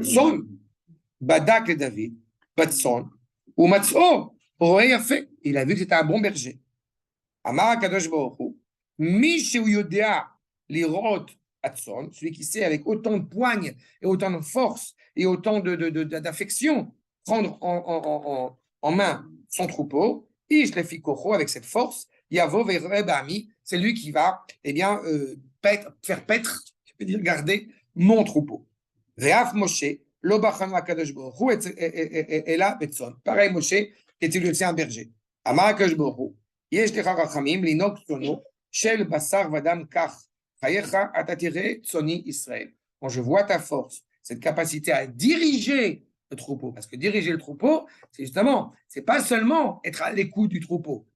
Son, Badak le David, Batson, ou Matso, il a vu que c'était un bon berger. Amar Kadosh Baruch Hu, Mishu Yodea Lirot Atson, celui qui sait avec autant de poigne et autant de force et autant d'affection prendre en main son troupeau, Ish Lefi Kocho, avec cette force, Yavo Verebami, c'est lui qui va, faire paître, je peux dire garder mon troupeau. Ve'af Moshe, Lo Bachanu HaKadosh Baruch Hu, et là, Betson. Pareil, Moshe, qui était lui aussi un berger. Amar HaKadosh Baruch Hu, Yesh Lecha Rachamim, Linok Tzono, Shel Basar Vadam Kach, Chayecha Atatire Tzoni Israël. Quand je vois ta force, cette capacité à diriger le troupeau, parce que diriger le troupeau, c'est justement, c'est pas seulement être à l'écoute du troupeau,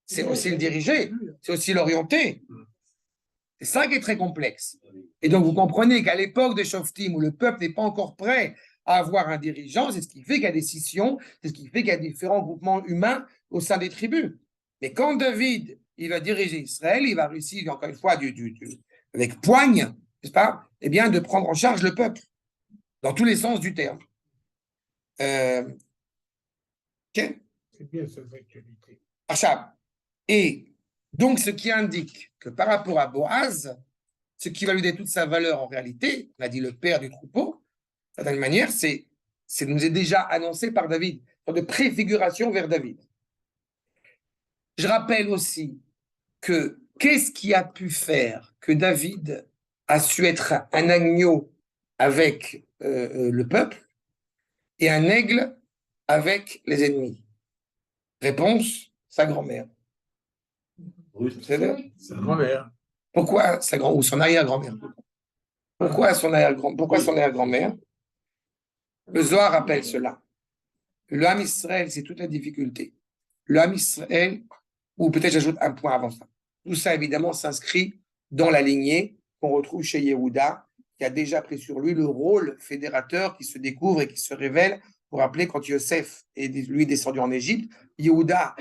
c'est aussi le diriger, c'est aussi l'orienter. C'est ça qui est très complexe. Et donc, vous comprenez qu'à l'époque de Shoftim, où le peuple n'est pas encore prêt à avoir un dirigeant, c'est ce qui fait qu'il y a des scissions, c'est ce qui fait qu'il y a différents groupements humains au sein des tribus. Mais quand David, il va diriger Israël, il va réussir, encore une fois, avec poigne, n'est-ce pas, eh bien, de prendre en charge le peuple, dans tous les sens du terme. C'est bien cette actualité. Et donc, ce qui indique que par rapport à Boaz, ce qui va lui donner toute sa valeur en réalité, on a dit le père du troupeau, d'une certaine manière, c'est nous est déjà annoncé par David, de préfiguration vers David. Je rappelle aussi que qu'est-ce qui a pu faire que David a su être un agneau avec le peuple et un aigle avec les ennemis? Réponse, sa grand-mère. Sa grand-mère. Pourquoi ou son arrière-grand-mère? Pourquoi son arrière-grand-mère? Le Zohar rappelle cela. Le Ham Israël, c'est toute la difficulté. Le Ham Israël, ou peut-être j'ajoute un point avant ça. Tout ça, évidemment, s'inscrit dans la lignée qu'on retrouve chez Yehuda, qui a déjà pris sur lui le rôle fédérateur qui se découvre et qui se révèle. Pour rappeler, quand Yosef est lui descendu en Égypte, Yehuda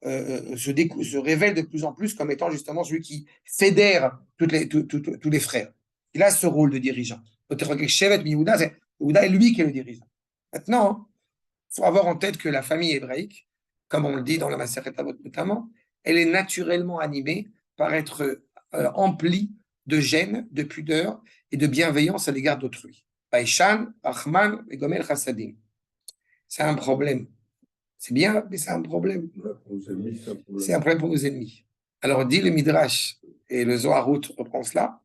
se révèle de plus en plus comme étant justement celui qui fédère tous les frères. Il a ce rôle de dirigeant. Yehuda est lui qui est le dirigeant. Maintenant, il faut avoir en tête que la famille hébraïque, comme on le dit dans la Maseret Avot notamment, elle est naturellement animée par être emplie de gêne, de pudeur et de bienveillance à l'égard d'autrui. Baishan, Achman et Gomel Chassadim. C'est un problème. C'est bien, mais c'est un problème. C'est un problème pour nos ennemis. Alors, dit le Midrash, et le Zoharut reprend cela,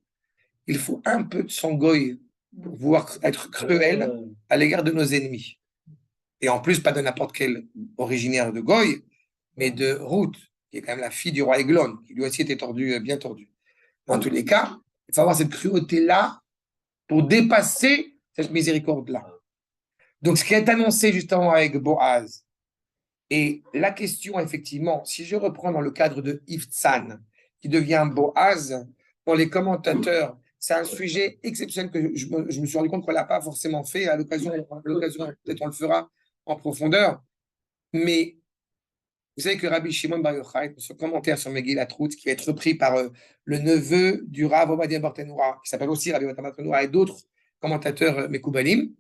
il faut un peu de son goy pour pouvoir être cruel à l'égard de nos ennemis. Et en plus, pas de n'importe quel originaire de goy, mais de Ruth, qui est quand même la fille du roi Eglon, qui lui aussi était tordu, bien tordu. Dans tous les cas, il faut avoir cette cruauté-là pour dépasser cette miséricorde-là. Donc, ce qui est annoncé justement avec Boaz, et la question, effectivement, si je reprends dans le cadre de Iftzan, qui devient Boaz, pour les commentateurs, c'est un sujet exceptionnel que je me suis rendu compte qu'on ne l'a pas forcément fait. À l'occasion, peut-être on le fera en profondeur. Mais vous savez que Rabbi Shimon Bar Yochai, dans son commentaire sur Megillat Ruth, qui va être repris par le neveu du Rav Ovadia Barthénoura, qui s'appelle aussi Rabbi Ovadia Barthénoura, et d'autres commentateurs Mekoubalim,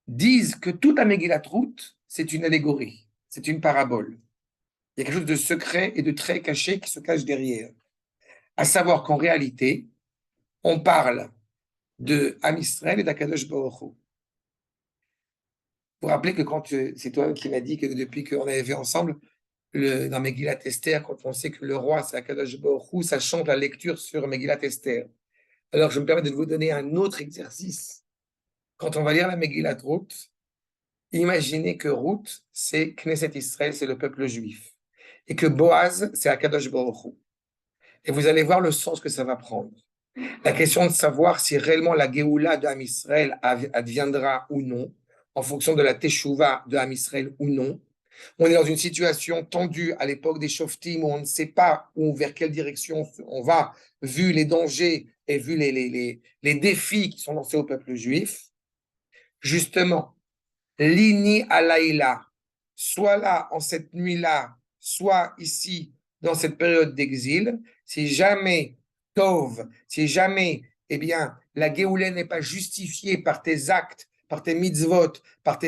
disent que toute la Megillat Ruth, c'est une allégorie, c'est une parabole. Il y a quelque chose de secret et de très caché qui se cache derrière. À savoir qu'en réalité, on parle de Am Israël et d'Akadosh Baruch Hu. Vous vous rappelez que quand c'est toi qui m'as dit que depuis qu'on avait vu ensemble dans Megillat Esther, quand on sait que le roi c'est Akadosh Baruch Hu, ça change la lecture sur Megillat Esther. Alors je me permets de vous donner un autre exercice. Quand on va lire la Megillat Ruth, imaginez que Ruth, c'est Knesset Israël, c'est le peuple juif. Et que Boaz, c'est Akadosh Baruch Hu. Et vous allez voir le sens que ça va prendre. La question de savoir si réellement la Géoula de Am Israël adviendra ou non, en fonction de la Teshuvah de Am Israël ou non. On est dans une situation tendue à l'époque des Shoftim où on ne sait pas vers quelle direction on va, vu les dangers et vu les défis qui sont lancés au peuple juif. Justement, l'Ini Alaïla, soit là en cette nuit-là, soit ici dans cette période d'exil, si jamais Tov, si jamais la Géoula n'est pas justifiée par tes actes, par tes mitzvot, par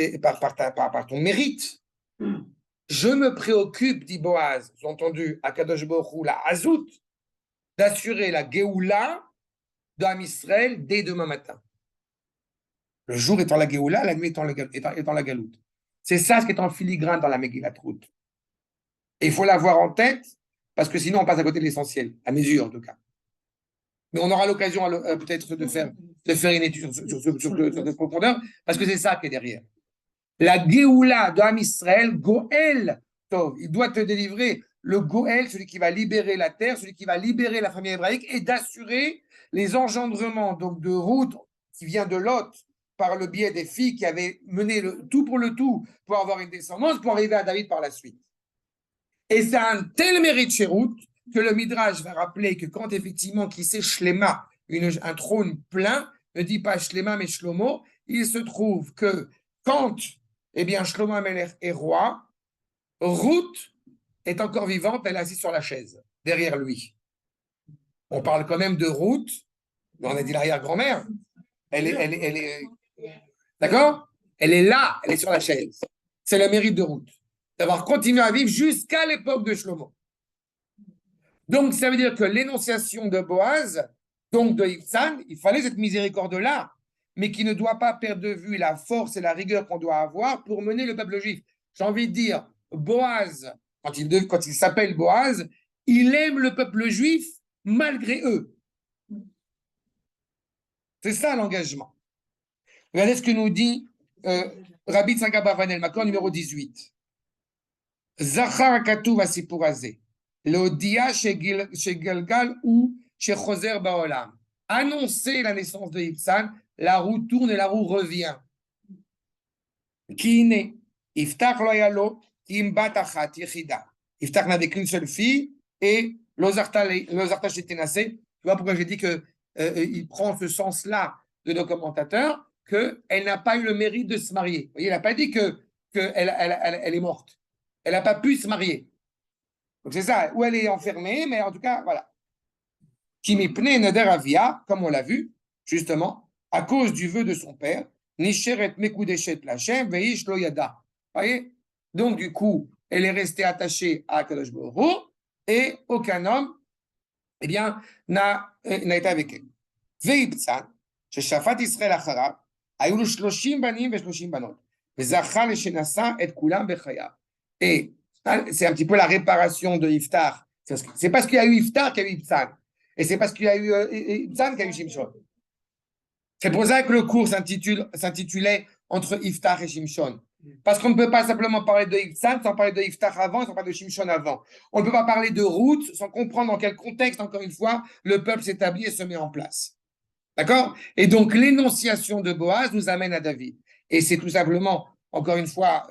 ton mérite, je me préoccupe, dit Boaz, j'ai entendu à Kadosh Baruch Hu, la Hazout, d'assurer la Géoula d'Am Israël dès demain matin. Le jour étant la Géoula, la nuit étant la Galoute. C'est ça ce qui est en filigrane dans la Megillat Ruth. Et il faut l'avoir en tête, parce que sinon on passe à côté de l'essentiel, à mes yeux en tout cas. Mais on aura l'occasion peut-être de faire une étude sur cette profondeur, parce que c'est ça qui est derrière. La Géoula d'Am Israël, Goël Tov, il doit te délivrer le Goël, celui qui va libérer la terre, celui qui va libérer la famille hébraïque et d'assurer les engendrements donc de Ruth qui vient de Lot par le biais des filles qui avaient mené le tout pour avoir une descendance pour arriver à David par la suite. Et c'est un tel mérite chez Ruth que le Midrash va rappeler que quand effectivement qui c'est Shlema, un trône plein, ne dit pas Shlema mais Shlomo, il se trouve que quand Shlomo Amelech est roi, Ruth est encore vivante, elle est assise sur la chaise, derrière lui. On parle quand même de Ruth, on a dit l'arrière-grand-mère, elle est d'accord? Elle est là, elle est sur la chaise. C'est le mérite de Ruth, d'avoir continué à vivre jusqu'à l'époque de Shlomo. Donc, ça veut dire que l'énonciation de Boaz, donc de Iftzan, il fallait cette miséricorde-là, mais qui ne doit pas perdre de vue la force et la rigueur qu'on doit avoir pour mener le peuple juif. J'ai envie de dire, Boaz, quand il s'appelle Boaz, il aime le peuple juif malgré eux. C'est ça l'engagement. Regardez ce que nous dit Rabbi Tzanga Barvanel, Makor numéro 18. Zachar Katuv Asipurazé. L'Odia chez Galgal ou chez Choser Baolam. Annoncer la naissance de Iftzan, la roue tourne et la roue revient. Qui né? Iftach loyalo, imbat achat, yichida. Iftach n'avait qu'une seule fille et Lozarta shetinase. Tu vois pourquoi j'ai dit qu'il prend ce sens-là de nos commentateurs, qu'elle n'a pas eu le mérite de se marier. Vous voyez, il n'a pas dit qu'elle est morte. Elle n'a pas pu se marier. Donc c'est ça, où elle est enfermée, mais en tout cas, voilà. Kimipne neder avia, comme on l'a vu, justement, à cause du vœu de son père, Nisheret Mekudeshet Lachem, Veish Lo Yada. Voyez? Donc, du coup, elle est restée attachée à Kadosh Baruch Hu, et aucun homme, eh bien, n'a été avec elle. Veiptsan, Sheshafat Israël Acharav, Ayulu Shloshim Banim ve Shloshim Banot, Vezachal et Shenasa et Kulam Bechayav. Et c'est un petit peu la réparation de Iftar. C'est parce qu'il y a eu Iftar qu'il y a eu Ibtsan. Et c'est parce qu'il y a eu Ibtsan qu'il y a eu Shimshon. C'est pour ça que le cours s'intitulait Entre Iftar et Shimshon. Parce qu'on ne peut pas simplement parler de Ibtsan sans parler de Iftar avant, sans parler de Shimshon avant. On ne peut pas parler de Ruth sans comprendre dans quel contexte, encore une fois, le peuple s'établit et se met en place. D'accord? Et donc, l'énonciation de Boaz nous amène à David. Et c'est tout simplement, encore une fois,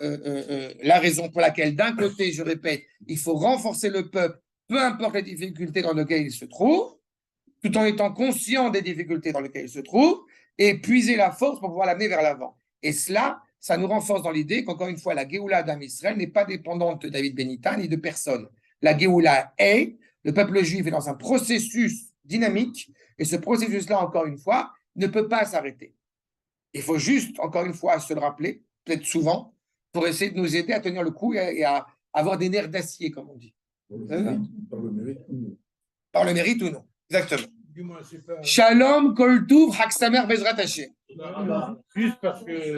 la raison pour laquelle, d'un côté, je répète, il faut renforcer le peuple, peu importe les difficultés dans lesquelles il se trouve, tout en étant conscient des difficultés dans lesquelles il se trouve, et puiser la force pour pouvoir l'amener vers l'avant. Et cela, ça nous renforce dans l'idée qu'encore une fois, la Géoula d'Am Israël n'est pas dépendante de David Benita ni de personne. La Géoula est, le peuple juif est dans un processus dynamique, et ce processus-là, encore une fois, ne peut pas s'arrêter. Il faut juste, encore une fois, se le rappeler, peut-être souvent, pour essayer de nous aider à tenir le coup et à avoir des nerfs d'acier, comme on dit. Par le mérite ou non. Par le mérite ou non. Exactement. Du moins, c'est pas... Shalom, Kol Tuv, Chag Sameach, Bezrat Hashem. Juste parce que